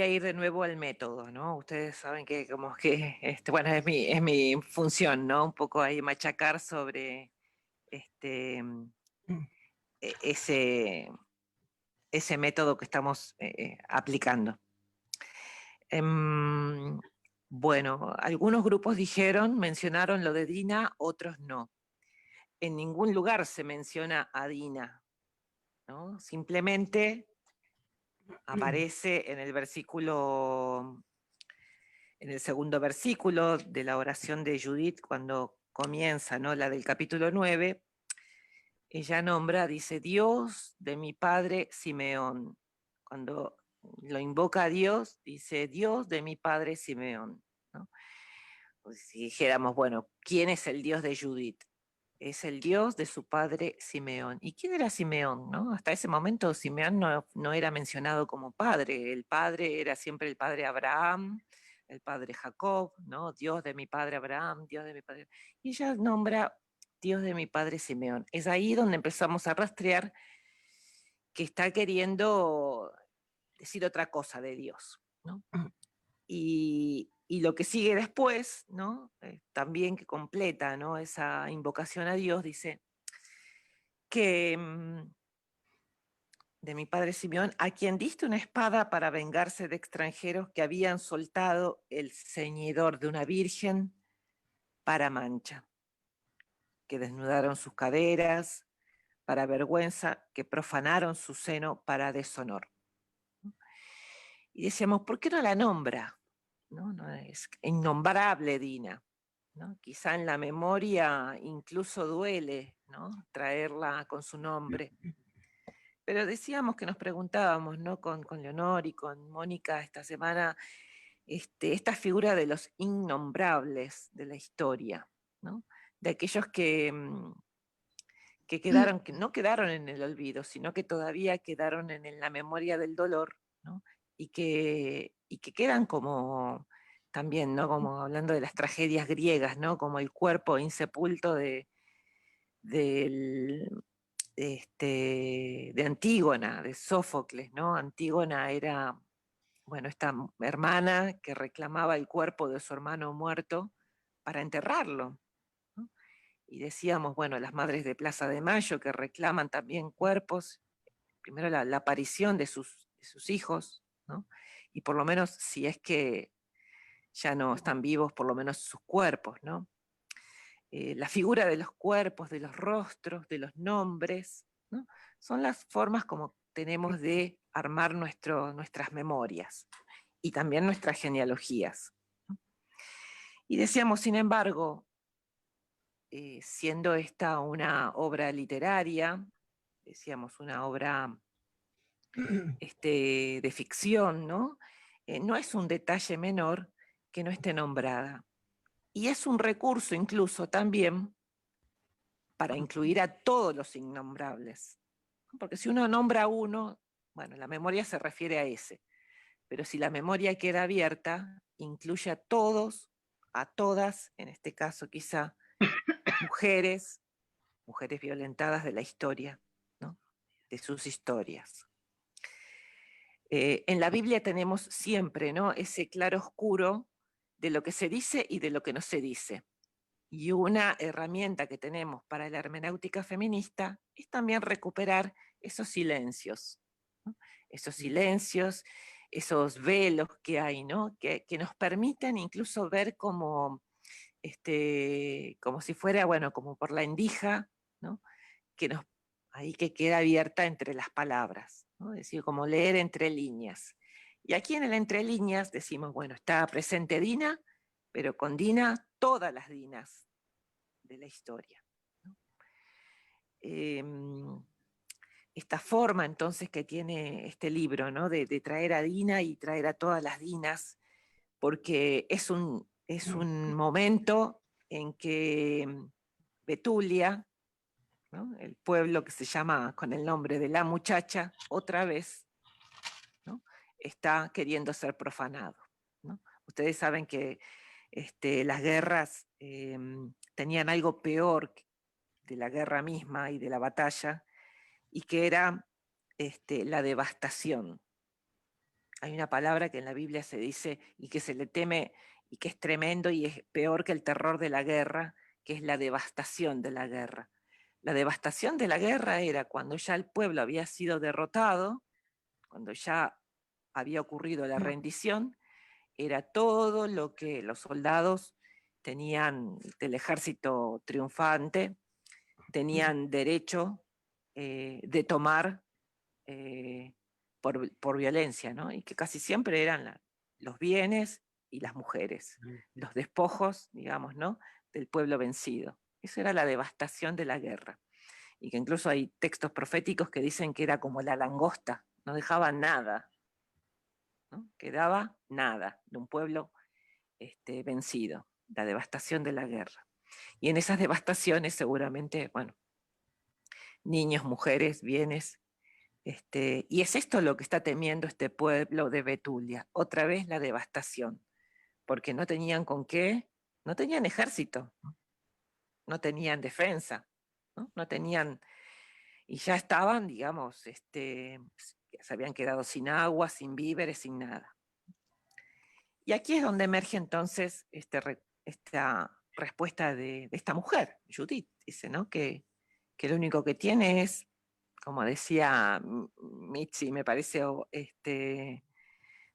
ir de nuevo al método, ¿no? Ustedes saben que como que, bueno, es mi función, ¿no? Un poco ahí machacar sobre ese método que estamos aplicando. Bueno, algunos grupos mencionaron lo de Dina, otros no. En ningún lugar se menciona a Dina, ¿no? Simplemente aparece en el segundo versículo de la oración de Judith, cuando comienza, ¿no? La del capítulo 9, ella dice, Dios de mi padre Simeón. Cuando lo invoca a Dios, dice, Dios de mi padre Simeón, ¿no? Pues si dijéramos, bueno, ¿quién es el Dios de Judith? Es el Dios de su padre Simeón. ¿Y quién era Simeón, no? Hasta ese momento Simeón no era mencionado como padre. El padre era siempre el padre Abraham, el padre Jacob, ¿no? Dios de mi padre Abraham, Dios de mi padre... Y ella nombra Dios de mi padre Simeón. Es ahí donde empezamos a rastrear que está queriendo decir otra cosa de Dios, ¿no? Y lo que sigue después, ¿no? También que completa, ¿no? Esa invocación a Dios, dice que de mi padre Simeón, a quien diste una espada para vengarse de extranjeros que habían soltado el ceñidor de una virgen para mancha, que desnudaron sus caderas para vergüenza, que profanaron su seno para deshonor. Y decíamos, ¿por qué no la nombra? No es innombrable Dina, ¿no? Quizá en la memoria incluso duele, ¿no? Traerla con su nombre. Pero decíamos que nos preguntábamos, ¿no? Con Leonor y con Mónica esta semana, esta figura de los innombrables de la historia, ¿no? De aquellos que no quedaron en el olvido, sino que todavía quedaron en la memoria del dolor, ¿no? Y que quedan como también, ¿no? Como hablando de las tragedias griegas, ¿no? Como el cuerpo insepulto de Antígona, de Sófocles, ¿no? Antígona era, bueno, esta hermana que reclamaba el cuerpo de su hermano muerto para enterrarlo, ¿no? Y decíamos, bueno, las madres de Plaza de Mayo que reclaman también cuerpos, primero la aparición de sus hijos, ¿no? Y por lo menos, si es que ya no están vivos, por lo menos sus cuerpos, ¿no? La figura de los cuerpos, de los rostros, de los nombres, ¿no? Son las formas como tenemos de armar nuestras memorias y también nuestras genealogías, ¿no? Y decíamos, sin embargo, siendo esta una obra literaria, decíamos una obra de ficción, ¿no? No es un detalle menor que no esté nombrada. Y es un recurso incluso también para incluir a todos los innombrables. Porque si uno nombra a uno, bueno, la memoria se refiere a ese. Pero si la memoria queda abierta, incluye a todos, a todas, en este caso quizá, mujeres violentadas de la historia, ¿no? De sus historias. En la Biblia tenemos siempre, ¿no? Ese claro oscuro de lo que se dice y de lo que no se dice. Y una herramienta que tenemos para la hermenéutica feminista es también recuperar esos silencios, ¿no? esos silencios, esos velos que hay, ¿no? Que nos permiten incluso ver como si fuera, bueno, como por la endija, ¿no? Ahí que queda abierta entre las palabras, ¿no? Es decir, como leer entre líneas. Y aquí en el entre líneas decimos, bueno, está presente Dina, pero con Dina todas las Dinas de la historia, ¿no? Esta forma entonces que tiene este libro, ¿no? de traer a Dina y traer a todas las Dinas, porque es un momento en que Betulia, ¿no? El pueblo que se llama con el nombre de la muchacha, otra vez, ¿no? Está queriendo ser profanado, ¿no? Ustedes saben que las guerras tenían algo peor de la guerra misma y de la batalla, y que era la devastación. Hay una palabra que en la Biblia se dice y que se le teme y que es tremendo y es peor que el terror de la guerra, que es la devastación de la guerra. La devastación de la guerra era cuando ya el pueblo había sido derrotado, cuando ya había ocurrido la rendición, era todo lo que los soldados tenían del ejército triunfante, tenían derecho de tomar por violencia, ¿no? Y que casi siempre eran los bienes y las mujeres, los despojos, digamos, ¿no? Del pueblo vencido. Eso era la devastación de la guerra. Y que incluso hay textos proféticos que dicen que era como la langosta, no dejaba nada, ¿no? Quedaba nada de un pueblo vencido, la devastación de la guerra. Y en esas devastaciones seguramente, bueno, niños, mujeres, bienes, y es esto lo que está temiendo este pueblo de Betulia, otra vez la devastación, porque no tenían con qué, no tenían ejército, no tenían defensa, no tenían, y ya estaban, digamos, se habían quedado sin agua, sin víveres, sin nada. Y aquí es donde emerge entonces esta respuesta de esta mujer, Judith, dice, ¿no? Que lo único que tiene es, como decía Mitzi, me parece,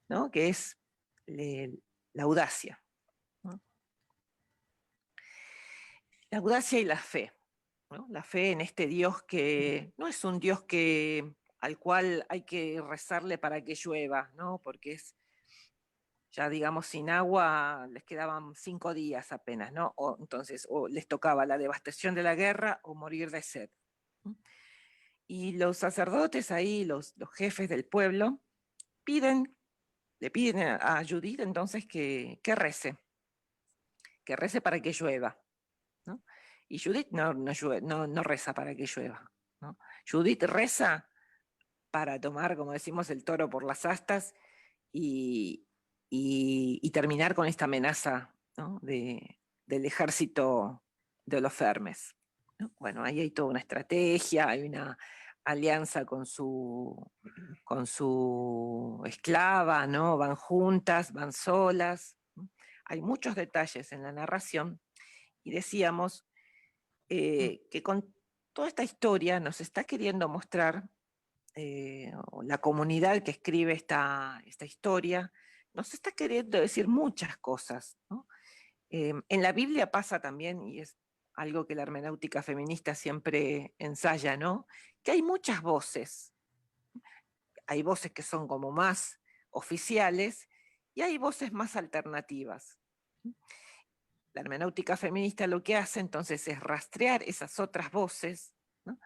¿no? Que es la audacia, ¿no? La audacia y la fe, ¿no? La fe en este Dios que no es un Dios al cual hay que rezarle para que llueva, ¿no? Porque es, ya digamos, sin agua les quedaban 5 días apenas, ¿no? Entonces, o les tocaba la devastación de la guerra o morir de sed. Y los sacerdotes ahí, los jefes del pueblo, le piden a Judith entonces que rece para que llueva, ¿no? Y Judith no reza para que llueva, ¿no? Judith reza para tomar, como decimos, el toro por las astas y terminar con esta amenaza, ¿no? del ejército de Holofernes, ¿no? Bueno, ahí hay toda una estrategia, hay una alianza con su esclava, ¿no? Van juntas, van solas, ¿no? Hay muchos detalles en la narración y decíamos que con toda esta historia nos está queriendo mostrar la comunidad que escribe esta historia, nos está queriendo decir muchas cosas, ¿no? En la Biblia pasa también, y es algo que la hermenéutica feminista siempre ensaya, ¿no? Que hay muchas voces. Hay voces que son como más oficiales y hay voces más alternativas. La hermenéutica feminista lo que hace entonces es rastrear esas otras voces, ¿no?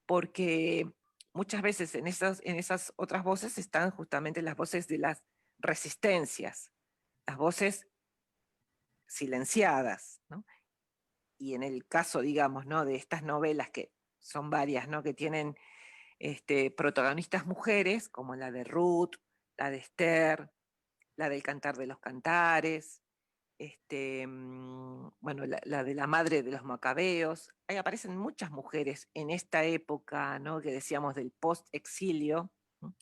Porque muchas veces en esas otras voces están justamente las voces de las resistencias, las voces silenciadas, ¿no? Y en el caso, digamos, ¿no? de estas novelas, que son varias, ¿no? que tienen protagonistas mujeres, como la de Ruth, la de Esther, la del Cantar de los Cantares, bueno, la de la madre de los Macabeos. Ahí aparecen muchas mujeres en esta época, ¿no? que decíamos del post-exilio, ¿no?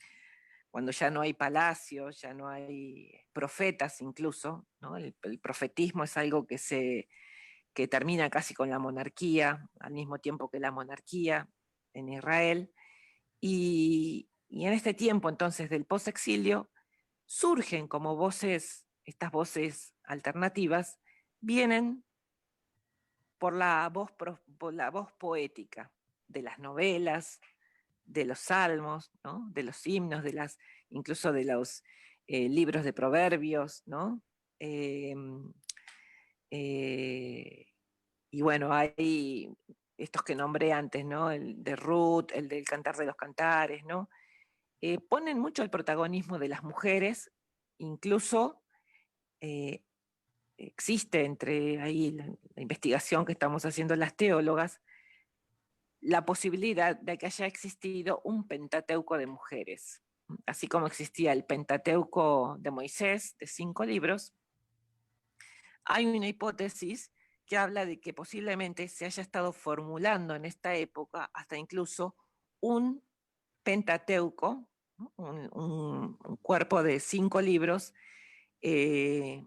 Cuando ya no hay palacios, ya no hay profetas incluso, ¿no? El profetismo es algo que termina casi con la monarquía, al mismo tiempo que la monarquía en Israel, y Y en este tiempo entonces del posexilio surgen como voces, estas voces alternativas, vienen por la voz poética de las novelas, de los salmos, ¿no? De los himnos, incluso de los libros de proverbios, ¿no? Y bueno, hay estos que nombré antes, ¿no? El de Ruth, el del Cantar de los Cantares, ¿no? Ponen mucho el protagonismo de las mujeres, incluso existe entre ahí la investigación que estamos haciendo las teólogas, la posibilidad de que haya existido un Pentateuco de mujeres. Así como existía el Pentateuco de Moisés, de 5 libros, hay una hipótesis que habla de que posiblemente se haya estado formulando en esta época hasta incluso un Pentateuco, ¿no? un cuerpo de 5 libros de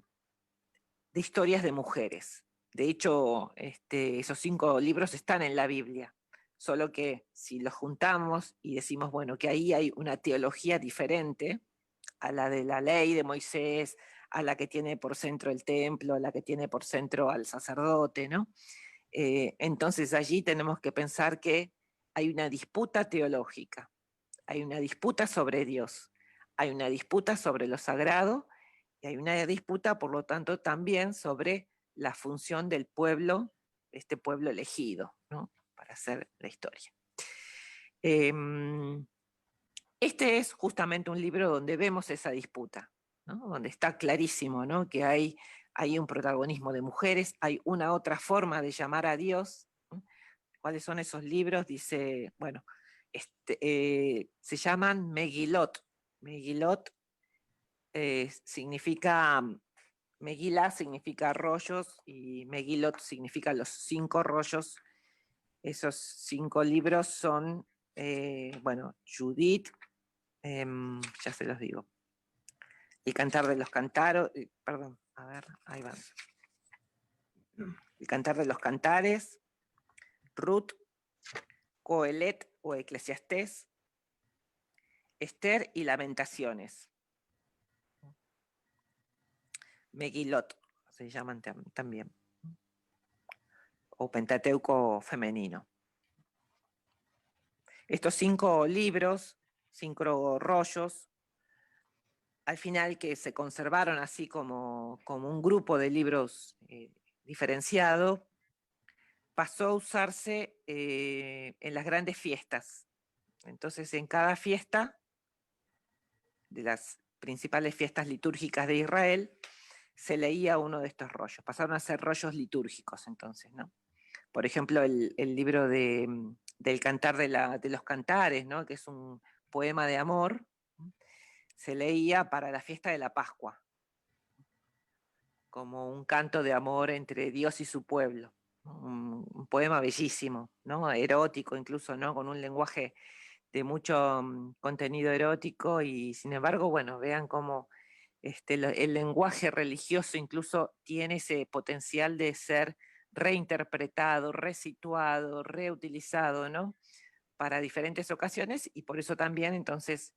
historias de mujeres. De hecho, esos 5 libros están en la Biblia. Solo que si los juntamos y decimos, bueno, que ahí hay una teología diferente a la de la ley de Moisés, a la que tiene por centro el templo, a la que tiene por centro al sacerdote, ¿no? Entonces allí tenemos que pensar que hay una disputa teológica, hay una disputa sobre Dios, hay una disputa sobre lo sagrado y hay una disputa, por lo tanto, también sobre la función del pueblo, este pueblo elegido, ¿no? Para hacer la historia. Este es justamente un libro donde vemos esa disputa, ¿no? Donde está clarísimo, ¿no? Que hay un protagonismo de mujeres, hay una otra forma de llamar a Dios, ¿no? ¿Cuáles son esos libros? Dice, bueno, se llaman Megilot. Megilot significa, Megilá significa rollos y Megilot significa los 5 rollos. Esos 5 libros son, bueno, Judith, ya se los digo. El Cantar de los Cantares, perdón, a ver, ahí van. El Cantar de los Cantares, Ruth, Coelet o Eclesiastés, Esther y Lamentaciones. Megilot se llaman también. O Pentateuco femenino. Estos 5 libros, 5 rollos, al final que se conservaron así como un grupo de libros diferenciado, pasó a usarse en las grandes fiestas. Entonces, en cada fiesta, de las principales fiestas litúrgicas de Israel, se leía uno de estos rollos. Pasaron a ser rollos litúrgicos, entonces, ¿no? Por ejemplo, el libro del Cantar de los Cantares, ¿no? Que es un poema de amor, se leía para la fiesta de la Pascua, como un canto de amor entre Dios y su pueblo. Un poema bellísimo, ¿no? Erótico incluso, ¿no? Con un lenguaje de mucho contenido erótico y sin embargo, bueno, vean cómo el lenguaje religioso incluso tiene ese potencial de ser reinterpretado, resituado, reutilizado, ¿no? Para diferentes ocasiones y por eso también entonces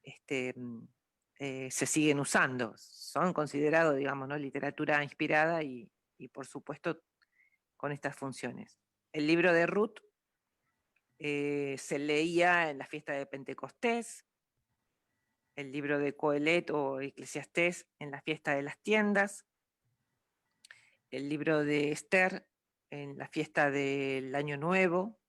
se siguen usando. Son considerados, digamos, ¿no? Literatura inspirada y por supuesto con estas funciones. El libro de Ruth se leía en la fiesta de Pentecostés, el libro de Coelet o Eclesiastés en la fiesta de las tiendas, el libro de Esther en la fiesta del Año Nuevo,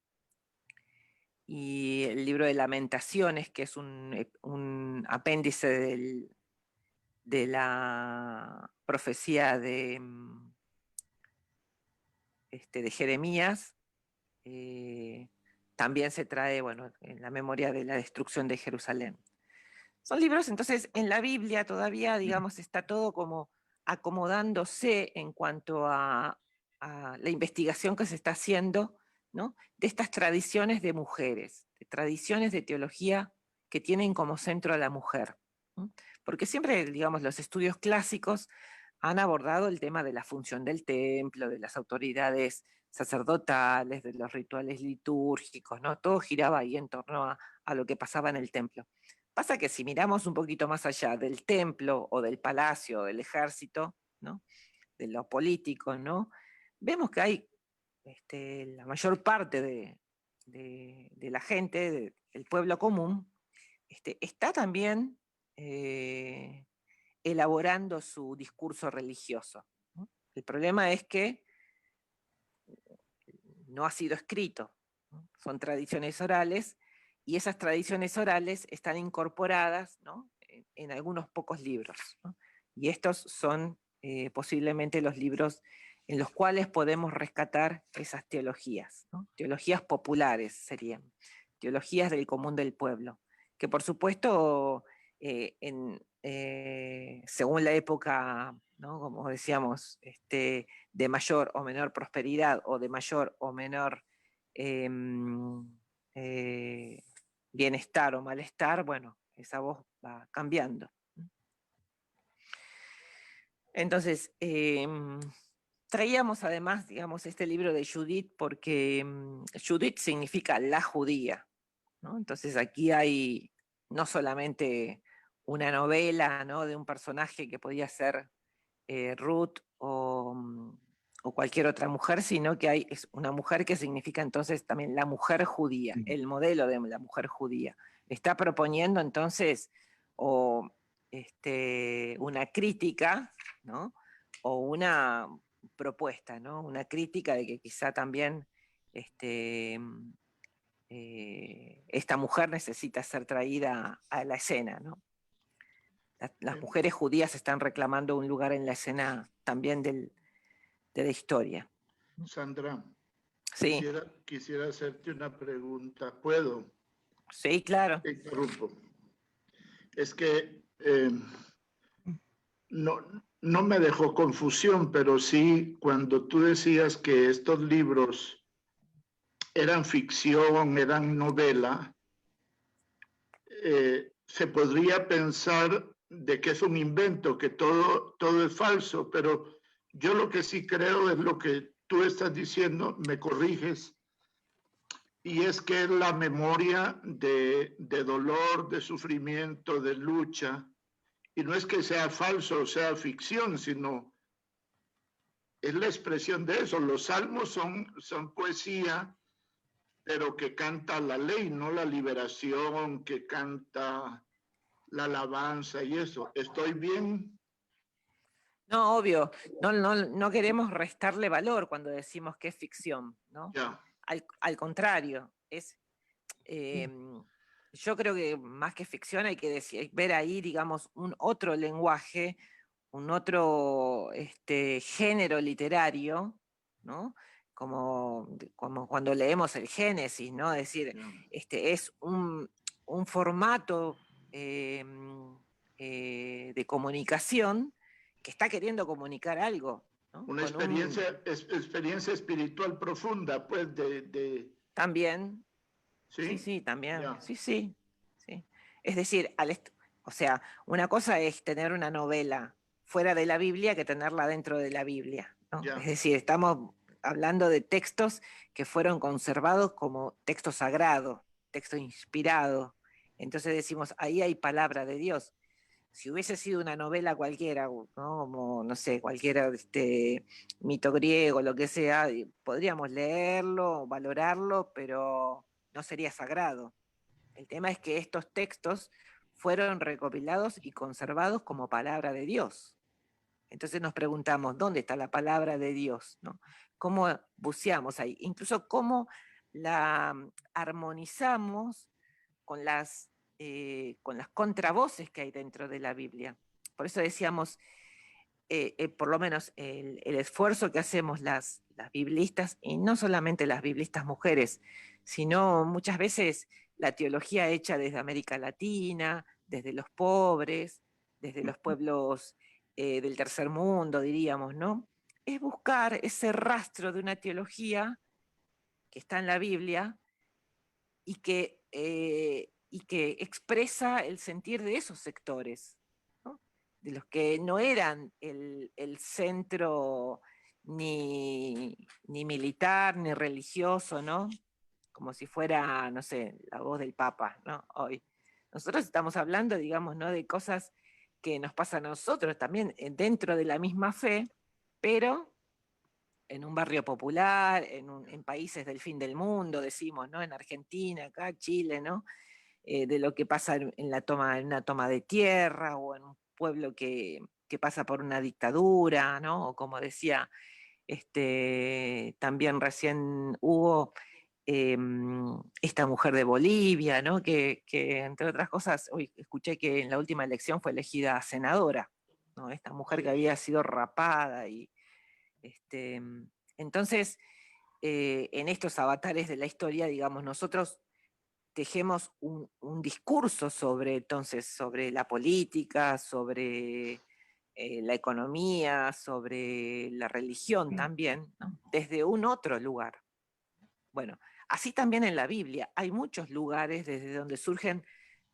y el libro de Lamentaciones, que es un apéndice de la profecía de Jeremías, también se trae, bueno, en la memoria de la destrucción de Jerusalén. Son libros, entonces, en la Biblia todavía, digamos, está todo como acomodándose en cuanto a la investigación que se está haciendo, ¿no? De estas tradiciones de mujeres, de tradiciones de teología que tienen como centro a la mujer, ¿no? Porque siempre, digamos, los estudios clásicos han abordado el tema de la función del templo, de las autoridades sacerdotales, de los rituales litúrgicos, ¿no? Todo giraba ahí en torno a lo que pasaba en el templo. Pasa que si miramos un poquito más allá del templo o del palacio o del ejército, ¿no? De lo político, ¿no? Vemos que hay la mayor parte de la gente, del pueblo común, está también elaborando su discurso religioso, ¿no? El problema es que no ha sido escrito, ¿no? Son tradiciones orales, y esas tradiciones orales están incorporadas, ¿no? en algunos pocos libros, ¿no? Y estos son posiblemente los libros en los cuales podemos rescatar esas teologías, ¿no? Teologías populares serían, teologías del común del pueblo, que por supuesto, según la época, ¿no? Como decíamos, de mayor o menor prosperidad o de mayor o menor bienestar o malestar, bueno, esa voz va cambiando. Entonces, traíamos además, digamos, este libro de Judith porque Judith significa la judía, ¿no? Entonces aquí hay no solamente una novela, ¿no? De un personaje que podía ser Ruth o cualquier otra mujer, sino que es una mujer que significa entonces también la mujer judía, el modelo de la mujer judía. Está proponiendo entonces una crítica, ¿no? O una propuesta, ¿no? Una crítica de que quizá también esta mujer necesita ser traída a la escena, ¿no? Las mujeres judías están reclamando un lugar en la escena también de la historia. Sandra, sí. quisiera hacerte una pregunta. ¿Puedo? Sí, claro. Te interrumpo. Es que no me dejó confusión, pero sí cuando tú decías que estos libros eran ficción, eran novela, se podría pensar de que es un invento, que todo es falso, pero yo lo que sí creo es lo que tú estás diciendo, me corriges, y es que es la memoria de dolor, de sufrimiento, de lucha, y no es que sea falso o sea ficción, sino es la expresión de eso. Los salmos son poesía, pero que canta la ley, no la liberación, que canta la alabanza y eso. ¿Estoy bien? No, obvio. No queremos restarle valor cuando decimos que es ficción, ¿no? Ya. Al contrario, yo creo que más que ficción hay que ver ahí, digamos, un otro lenguaje, un otro género literario, ¿no? Como cuando leemos el Génesis, ¿no? Es decir, es un formato de comunicación que está queriendo comunicar algo, ¿no? Una experiencia espiritual profunda, pues, También. ¿Sí? Sí, también. Ya. Sí. Es decir, o sea, una cosa es tener una novela fuera de la Biblia que tenerla dentro de la Biblia, ¿no? Es decir, estamos hablando de textos que fueron conservados como texto sagrado, texto inspirado. Entonces decimos, ahí hay palabra de Dios. Si hubiese sido una novela cualquiera, ¿no? Como, no sé, cualquier mito griego, lo que sea, podríamos leerlo, valorarlo, pero no sería sagrado. El tema es que estos textos fueron recopilados y conservados como palabra de Dios. Entonces nos preguntamos, ¿dónde está la palabra de Dios? ¿No? ¿Cómo buceamos ahí? Incluso cómo la armonizamos con las contravoces que hay dentro de la Biblia. Por eso decíamos, por lo menos el esfuerzo que hacemos las biblistas, y no solamente las biblistas mujeres, sino muchas veces la teología hecha desde América Latina, desde los pobres, desde los pueblos del tercer mundo, diríamos, ¿no? Es buscar ese rastro de una teología que está en la Biblia y que expresa el sentir de esos sectores, ¿no? De los que no eran el centro ni militar, ni religioso, ¿no? Como si fuera, no sé, la voz del Papa, ¿no? Hoy. Nosotros estamos hablando, digamos, ¿no? De cosas que nos pasan a nosotros también dentro de la misma fe, pero en un barrio popular, en países del fin del mundo, decimos, ¿no? En Argentina, acá, Chile, ¿no? De lo que pasa en una toma de tierra, o en un pueblo que pasa por una dictadura, ¿no? O como decía también recién Hugo, esta mujer de Bolivia, ¿no? Que entre otras cosas, hoy escuché que en la última elección fue elegida senadora, ¿no? Esta mujer que había sido rapada. Y entonces, en estos avatares de la historia, digamos, nosotros tejemos un discurso sobre la política, sobre la economía, sobre la religión también, ¿no? Desde un otro lugar. Bueno, así también en la Biblia hay muchos lugares desde donde surgen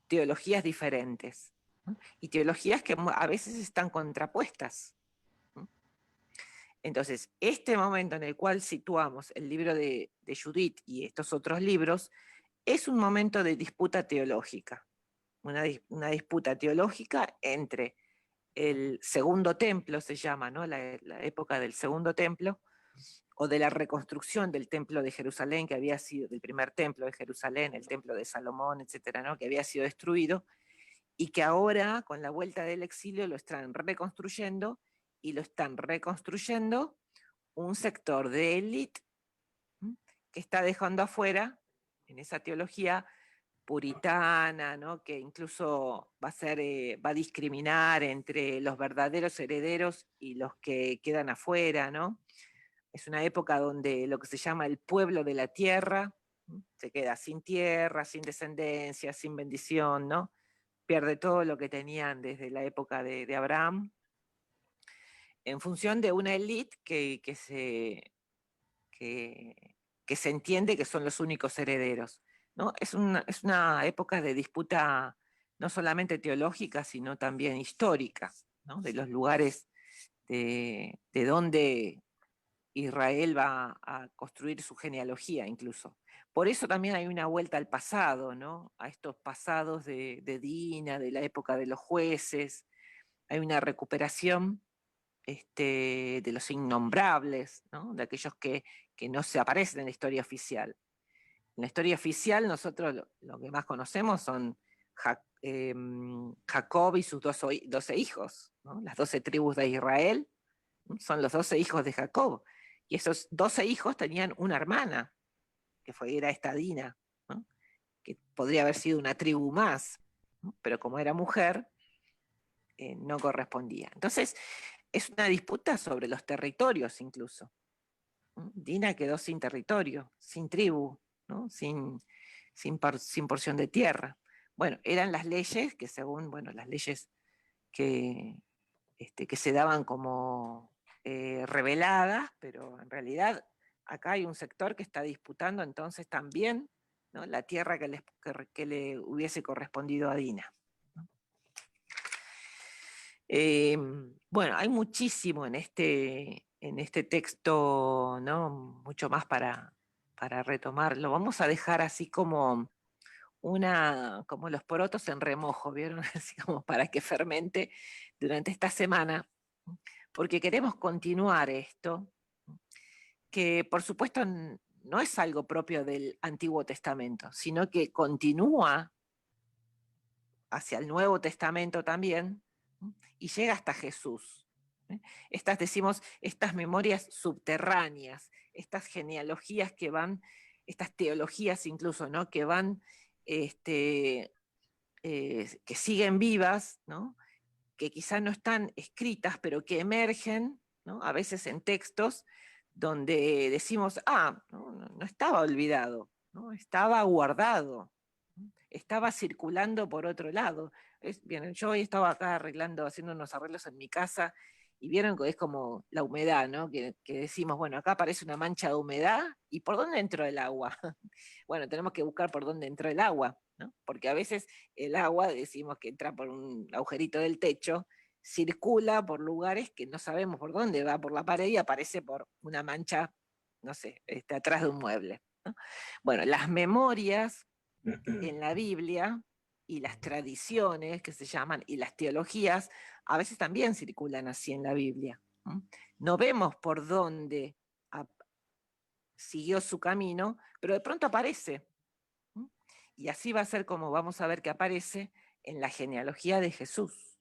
teologías diferentes, ¿no? Y teologías que a veces están contrapuestas, ¿no? Entonces, este momento en el cual situamos el libro de Judith y estos otros libros es un momento de disputa teológica, una disputa teológica entre el segundo templo, se llama, ¿no? La época del segundo templo, o de la reconstrucción del templo de Jerusalén, que había sido, del primer templo de Jerusalén, el templo de Salomón, etcétera, ¿no? Que había sido destruido, y que ahora, con la vuelta del exilio, lo están reconstruyendo, y lo están reconstruyendo un sector de élite que está dejando afuera, en esa teología puritana, ¿no? Que incluso va a discriminar entre los verdaderos herederos y los que quedan afuera, ¿no? Es una época donde lo que se llama el pueblo de la tierra se queda sin tierra, sin descendencia, sin bendición, ¿no? Pierde todo lo que tenían desde la época de Abraham, en función de una élite que se entiende que son los únicos herederos, ¿no? Es una época de disputa no solamente teológica, sino también histórica, ¿no? De los lugares de donde Israel va a construir su genealogía incluso. Por eso también hay una vuelta al pasado, ¿no? A estos pasados de Dina, de la época de los jueces. Hay una recuperación de los innombrables, ¿no? De aquellos que no se aparecen en la historia oficial. En la historia oficial nosotros lo que más conocemos son Jacob y sus 12 hijos, ¿no? Las 12 tribus de Israel, ¿no? Son los 12 hijos de Jacob. Y esos 12 hijos tenían una hermana, que era esta Dina, ¿no? Que podría haber sido una tribu más, ¿no? Pero como era mujer, no correspondía. Entonces, es una disputa sobre los territorios incluso. Dina quedó sin territorio, sin tribu, ¿no? sin porción de tierra. Bueno, eran las leyes que según, las leyes que se daban como reveladas, pero en realidad acá hay un sector que está disputando entonces también, ¿no? La tierra que le hubiese correspondido a Dina. Hay muchísimo en este texto, ¿no? Mucho más para retomarlo. Vamos a dejar así como los porotos en remojo, ¿vieron? Así como para que fermente durante esta semana, porque queremos continuar esto, que por supuesto no es algo propio del Antiguo Testamento, sino que continúa hacia el Nuevo Testamento también, y llega hasta Jesús. Estas memorias subterráneas, estas genealogías que van, estas teologías incluso, ¿no? Que van, que siguen vivas, ¿no? Que quizás no están escritas, pero que emergen, ¿no? A veces en textos donde decimos, no estaba olvidado, ¿no? Estaba guardado, ¿no? Estaba circulando por otro lado. Bien, yo hoy estaba acá haciendo unos arreglos en mi casa, y vieron que es como la humedad, ¿no? Que decimos, bueno, acá aparece una mancha de humedad, ¿y por dónde entró el agua? Bueno, tenemos que buscar por dónde entró el agua, ¿no? Porque a veces el agua, decimos que entra por un agujerito del techo, circula por lugares que no sabemos por dónde, va por la pared y aparece por una mancha, no sé, atrás de un mueble, ¿no? Bueno, las memorias en la Biblia y las tradiciones que se llaman, y las teologías, a veces también circulan así en la Biblia. No vemos por dónde siguió su camino, pero de pronto aparece. Y así va a ser como vamos a ver que aparece en la genealogía de Jesús.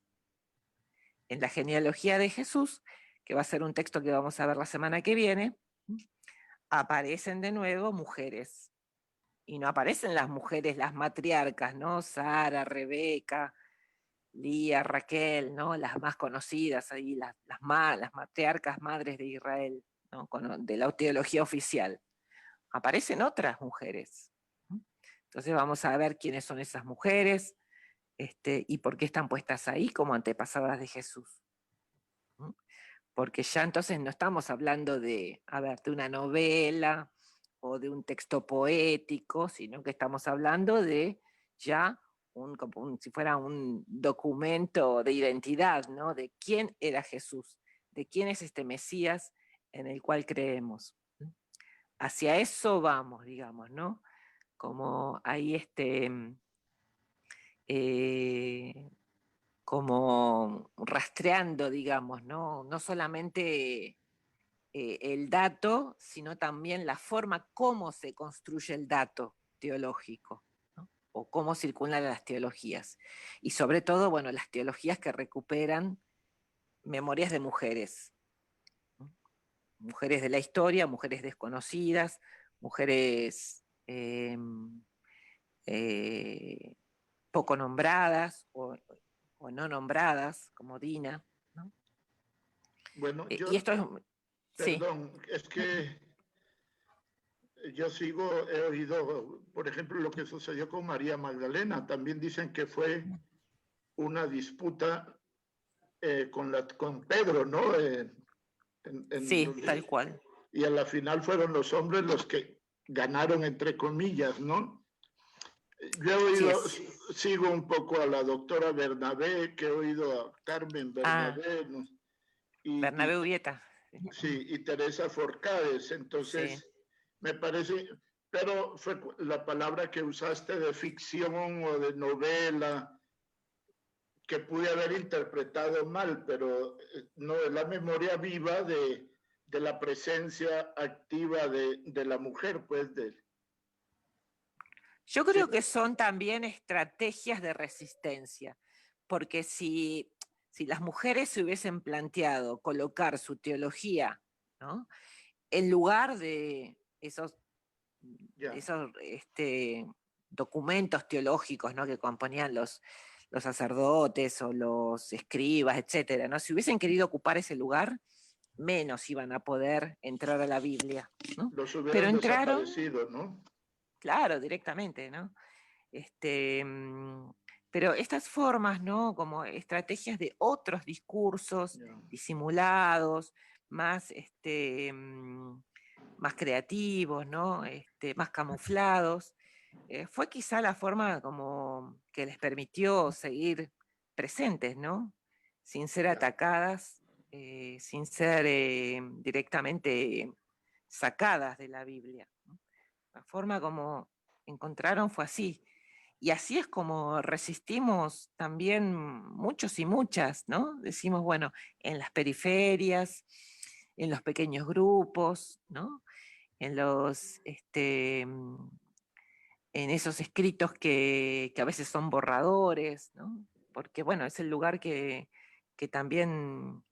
En la genealogía de Jesús, que va a ser un texto que vamos a ver la semana que viene, aparecen de nuevo mujeres. Y no aparecen las mujeres, las matriarcas, ¿no? Sara, Rebeca, Lía, Raquel, ¿no? Las más conocidas ahí, las matriarcas madres de Israel, ¿no? De la teología oficial. Aparecen otras mujeres. Entonces vamos a ver quiénes son esas mujeres, y por qué están puestas ahí como antepasadas de Jesús. Porque ya entonces no estamos hablando de una novela o de un texto poético, sino que estamos hablando de ya si fuera un documento de identidad, ¿no? De quién era Jesús, de quién es este Mesías en el cual creemos. Hacia eso vamos, digamos, ¿no? Como ahí como rastreando, digamos, ¿no? No solamente el dato, sino también la forma como se construye el dato teológico, ¿no? O cómo circulan las teologías. Y sobre todo, bueno, las teologías que recuperan memorias de mujeres. ¿No? Mujeres de la historia, mujeres desconocidas, mujeres poco nombradas o no nombradas, como Dina, ¿no? Bueno, y esto es... Perdón, sí. es que yo he oído, por ejemplo, lo que sucedió con María Magdalena. También dicen que fue una disputa con Pedro, ¿no? Sí, tal cual. Y a la final fueron los hombres los que ganaron, entre comillas, ¿no? Yo he oído, sigo un poco a la doctora Bernabé, que he oído a Carmen Bernabé, ¿no? Bernabé Urieta. Sí, y Teresa Forcades. Entonces, sí, me parece, pero fue la palabra que usaste de ficción o de novela, que pude haber interpretado mal, pero no es la memoria viva de la presencia activa de la mujer, pues. Yo creo que son también estrategias de resistencia, porque si las mujeres se hubiesen planteado colocar su teología, ¿no?, en lugar de esos documentos teológicos, ¿no?, que componían los sacerdotes o los escribas, etcétera, ¿no?, si hubiesen querido ocupar ese lugar, menos iban a poder entrar a la Biblia, ¿no? Los hubieran pero entraron, desaparecido, ¿no? Claro, directamente, ¿no? Pero estas formas, ¿no?, como estrategias de otros discursos disimulados, más, más creativos, ¿no?, más camuflados, fue quizá la forma como que les permitió seguir presentes, ¿no?, sin ser atacadas, sin ser directamente sacadas de la Biblia, ¿no? La forma como encontraron fue así. Y así es como resistimos también muchos y muchas, ¿no? Decimos, bueno, en las periferias, en los pequeños grupos, ¿no? En en esos escritos que a veces son borradores, ¿no? Porque, bueno, es el lugar que también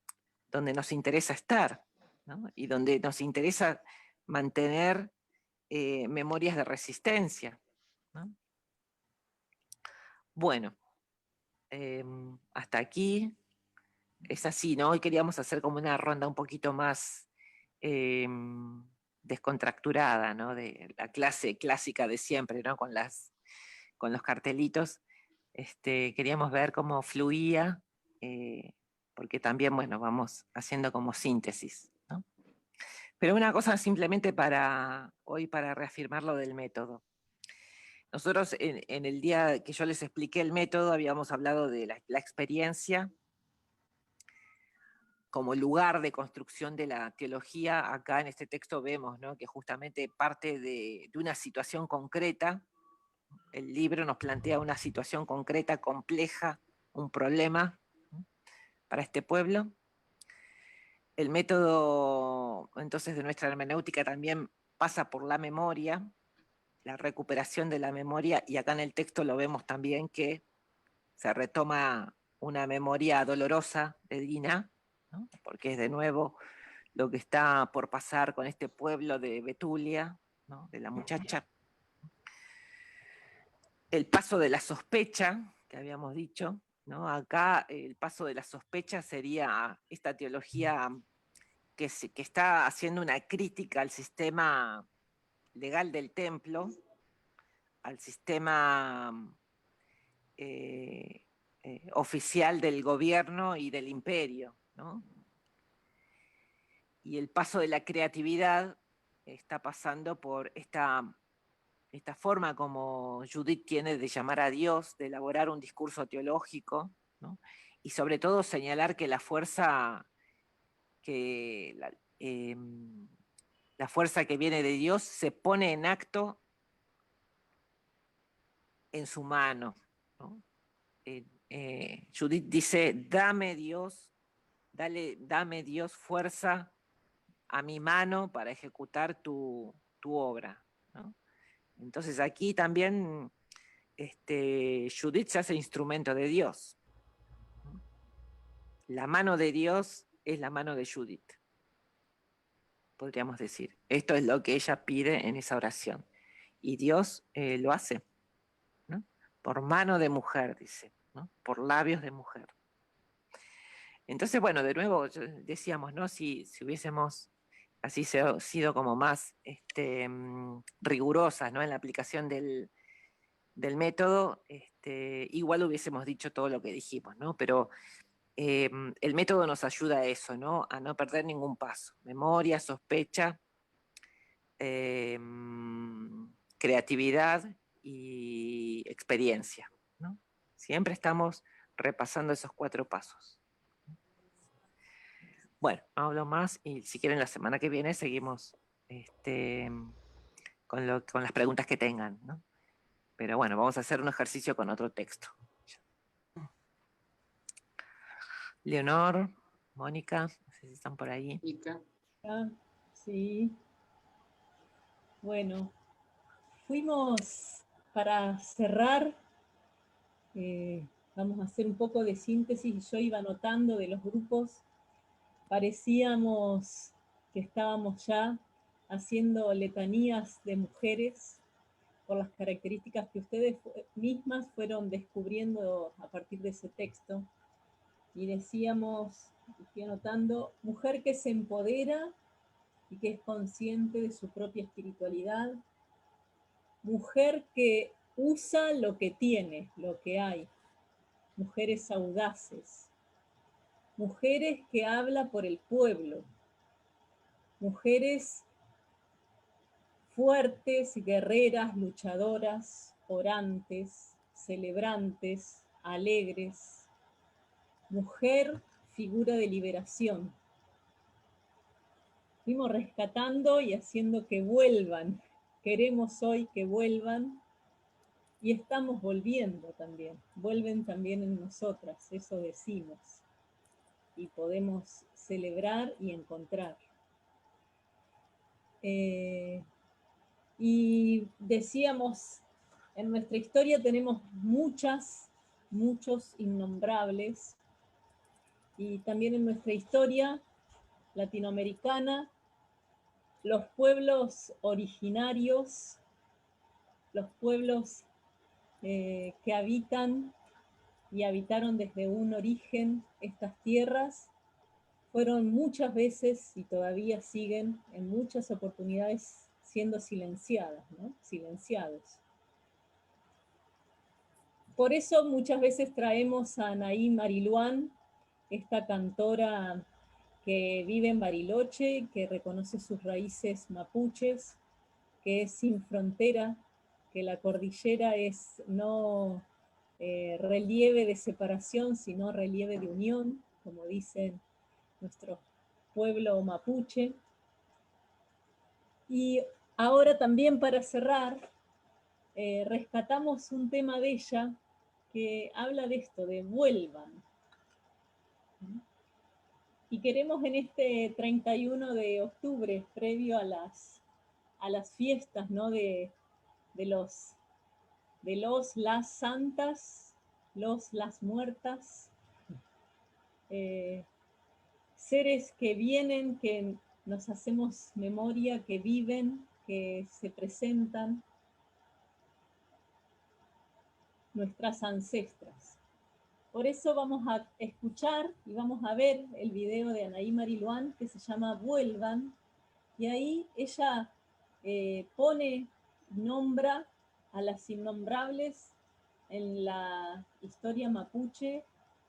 donde nos interesa estar, ¿no? Y donde nos interesa mantener memorias de resistencia, ¿no? Bueno, hasta aquí es así, ¿no? Hoy queríamos hacer como una ronda un poquito más descontracturada, ¿no? De la clase clásica de siempre, ¿no? Con los cartelitos. Queríamos ver cómo fluía, porque también, bueno, vamos haciendo como síntesis, ¿no? Pero una cosa simplemente para reafirmar lo del método. Nosotros en el día que yo les expliqué el método habíamos hablado de la experiencia, como lugar de construcción de la teología, acá en este texto vemos, ¿no?, que justamente parte de una situación concreta. El libro nos plantea una situación concreta, compleja, un problema, ¿no?, para este pueblo. El método, entonces, de nuestra hermenéutica también pasa por la memoria, la recuperación de la memoria, y acá en el texto lo vemos también que se retoma una memoria dolorosa de Dina, ¿no?, porque es de nuevo lo que está por pasar con este pueblo de Betulia, ¿no?, de la muchacha. El paso de la sospecha, que habíamos dicho, ¿no? Acá el paso de la sospecha sería esta teología que está haciendo una crítica al sistema legal del templo, al sistema oficial del gobierno y del imperio, ¿no? Y el paso de la creatividad está pasando por esta forma como Judith tiene de llamar a Dios, de elaborar un discurso teológico, ¿no? Y sobre todo señalar que la fuerza que viene de Dios se pone en acto en su mano, ¿no? Judith dice: dame Dios fuerza a mi mano para ejecutar tu obra, ¿no? Entonces aquí también Judith se hace instrumento de Dios. La mano de Dios es la mano de Judith, podríamos decir. Esto es lo que ella pide en esa oración. Y Dios lo hace, ¿no? Por mano de mujer, dice, ¿no? Por labios de mujer. Entonces, bueno, de nuevo decíamos, ¿no?, si hubiésemos así sido como más rigurosas, ¿no?, en la aplicación del método, igual hubiésemos dicho todo lo que dijimos, ¿no? Pero el método nos ayuda a eso, ¿no?, a no perder ningún paso. Memoria, sospecha, creatividad y experiencia, ¿no? Siempre estamos repasando esos 4 pasos. Bueno, no hablo más, y si quieren la semana que viene seguimos con las preguntas que tengan, ¿no? Pero bueno, vamos a hacer un ejercicio con otro texto. Leonor, Mónica, no sé si están por ahí. Sí. Bueno, fuimos, para cerrar, vamos a hacer un poco de síntesis. Yo iba anotando de los grupos. Parecíamos que estábamos ya haciendo letanías de mujeres por las características que ustedes mismas fueron descubriendo a partir de ese texto. Y decíamos, estoy anotando: mujer que se empodera y que es consciente de su propia espiritualidad, mujer que usa lo que tiene, lo que hay, mujeres audaces, mujeres que habla por el pueblo, mujeres fuertes, guerreras, luchadoras, orantes, celebrantes, alegres, mujer, figura de liberación. Fuimos rescatando y haciendo que vuelvan. Queremos hoy que vuelvan, y estamos volviendo también. Vuelven también en nosotras, eso decimos. Y podemos celebrar y encontrar. Y decíamos, en nuestra historia tenemos muchos innombrables, y también en nuestra historia latinoamericana, los pueblos originarios, los pueblos que habitan y habitaron desde un origen estas tierras, fueron muchas veces, y todavía siguen en muchas oportunidades, siendo silenciadas, ¿no? Silenciados. Por eso muchas veces traemos a Anaí Mariluán, esta cantora que vive en Bariloche, que reconoce sus raíces mapuches, que es sin frontera, que la cordillera es no relieve de separación, sino relieve de unión, como dicen nuestro pueblo mapuche. Y ahora también para cerrar, rescatamos un tema de ella que habla de esto, de vuelvan. Y queremos en este 31 de octubre, previo a las fiestas, ¿no? de las santas, las muertas, seres que vienen, que nos hacemos memoria, que viven, que se presentan, nuestras ancestras. Por eso vamos a escuchar y vamos a ver el video de Anaí Mariluán que se llama Vuelvan, y ahí ella nombra a las innombrables en la historia mapuche,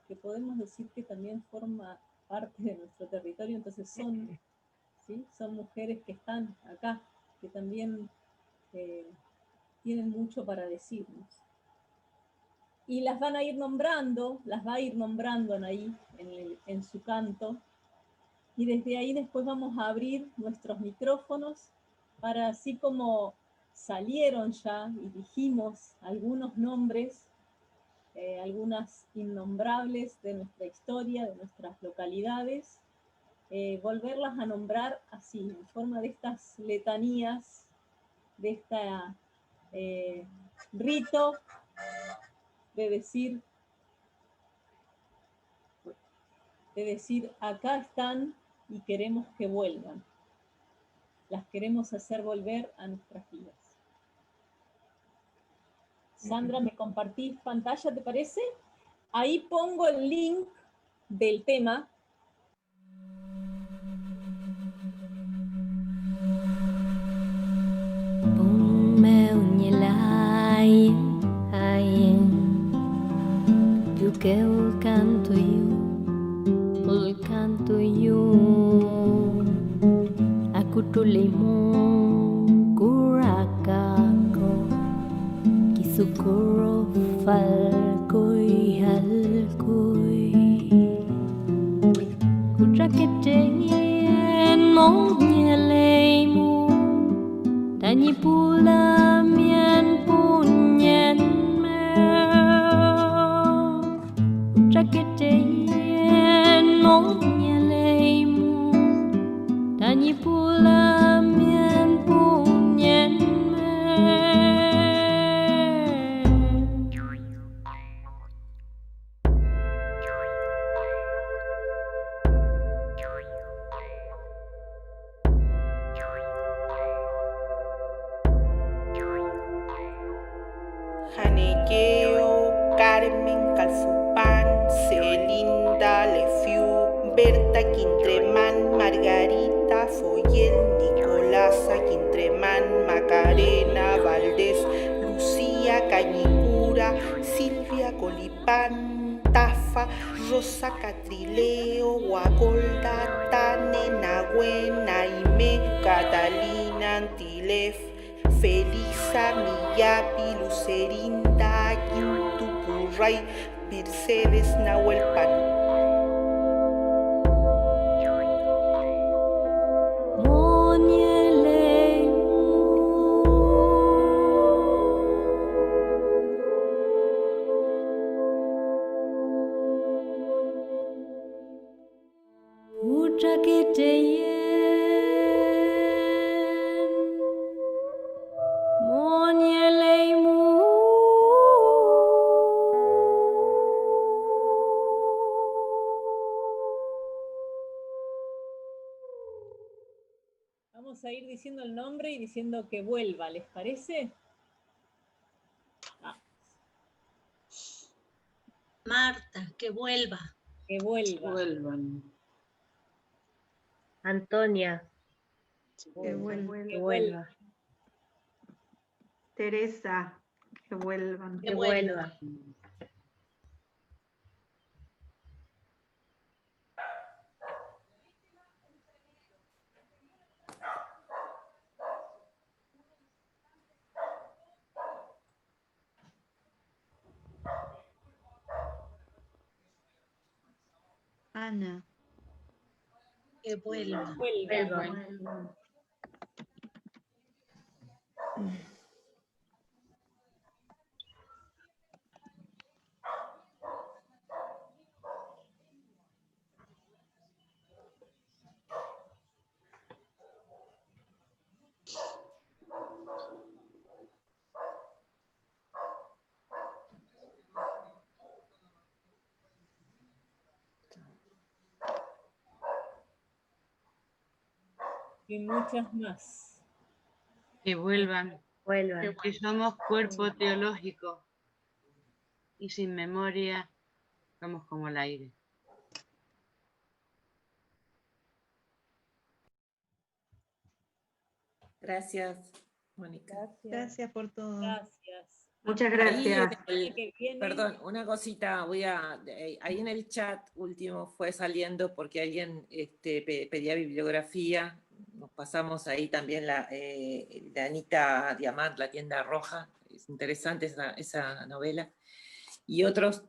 que podemos decir que también forma parte de nuestro territorio, entonces son, ¿sí? Son mujeres que están acá, que también tienen mucho para decirnos. Y las van a ir nombrando, las va a ir nombrando ahí en su canto, y desde ahí después vamos a abrir nuestros micrófonos para, así como salieron ya y dijimos algunos nombres, algunas innombrables de nuestra historia, de nuestras localidades, volverlas a nombrar así, en forma de estas letanías, de esta rito de decir, acá están y queremos que vuelvan. Las queremos hacer volver a nuestras vidas. Sandra, ¿me compartís pantalla, te parece? Ahí pongo el link del tema. Kêu canto yo aku tulimu kurakako kisukuro falkoi halkoi kutraketengen mong nyelemu tanyi pula mien punyen Traketeyen mong nyelemu tanyi pula mien punyen Janelleo, Carmen Calzupan, Celinda Lefiu, Berta Quintreman, Margarita Foyel, Nicolasa Quintreman, Macarena Valdés, Lucía Cañicura, Silvia Colipán, Tafa, Rosa Catrileo, Guagolda, Tane, Nahuen, Naime, Catalina Antilef, Felisa, Miyapi, Lucerinda, Quintupurray, Mercedes, Nahuelpan. Vamos a ir diciendo el nombre y diciendo que vuelva, ¿les parece? Marta, que vuelva. Que vuelva. Vuelvan. Antonia. Que vuelva. Que vuelva. Teresa, que vuelvan. Que vuelva. Ana. Que vuelva. Vuelva. Y muchas más. Que vuelvan. Vuelvan. Que somos cuerpo teológico y sin memoria somos como el aire. Gracias, Mónica. Gracias por todo. Gracias. Muchas Ahí gracias. perdón, una cosita, ahí en el chat último fue saliendo porque alguien pedía bibliografía, nos pasamos ahí también la de Anita Diamant, La tienda roja, es interesante esa novela, y otros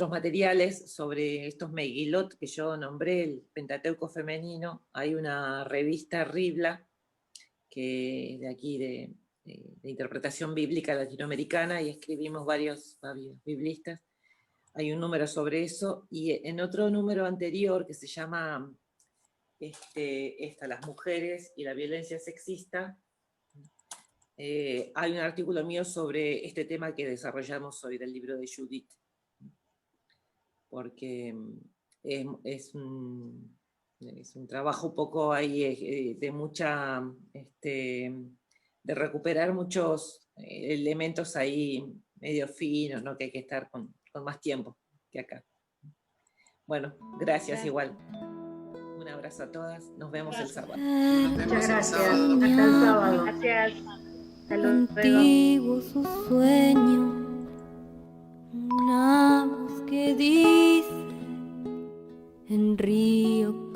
materiales sobre estos Megilot que yo nombré, el Pentateuco femenino. Hay una revista Ribla, que de aquí de interpretación bíblica latinoamericana, y escribimos varios biblistas. Hay un número sobre eso, y en otro número anterior que se llama Las mujeres y la violencia sexista, hay un artículo mío sobre este tema que desarrollamos hoy del libro de Judith, porque es un trabajo un poco ahí de mucha, de recuperar muchos elementos ahí medio finos, ¿no? Que hay que estar con más tiempo que acá. Bueno, gracias igual. Un abrazo a todas, nos vemos el sábado. Muchas gracias. Hasta el sábado. Gracias. Hasta luego. Antiguo su sueño, una voz que dice en río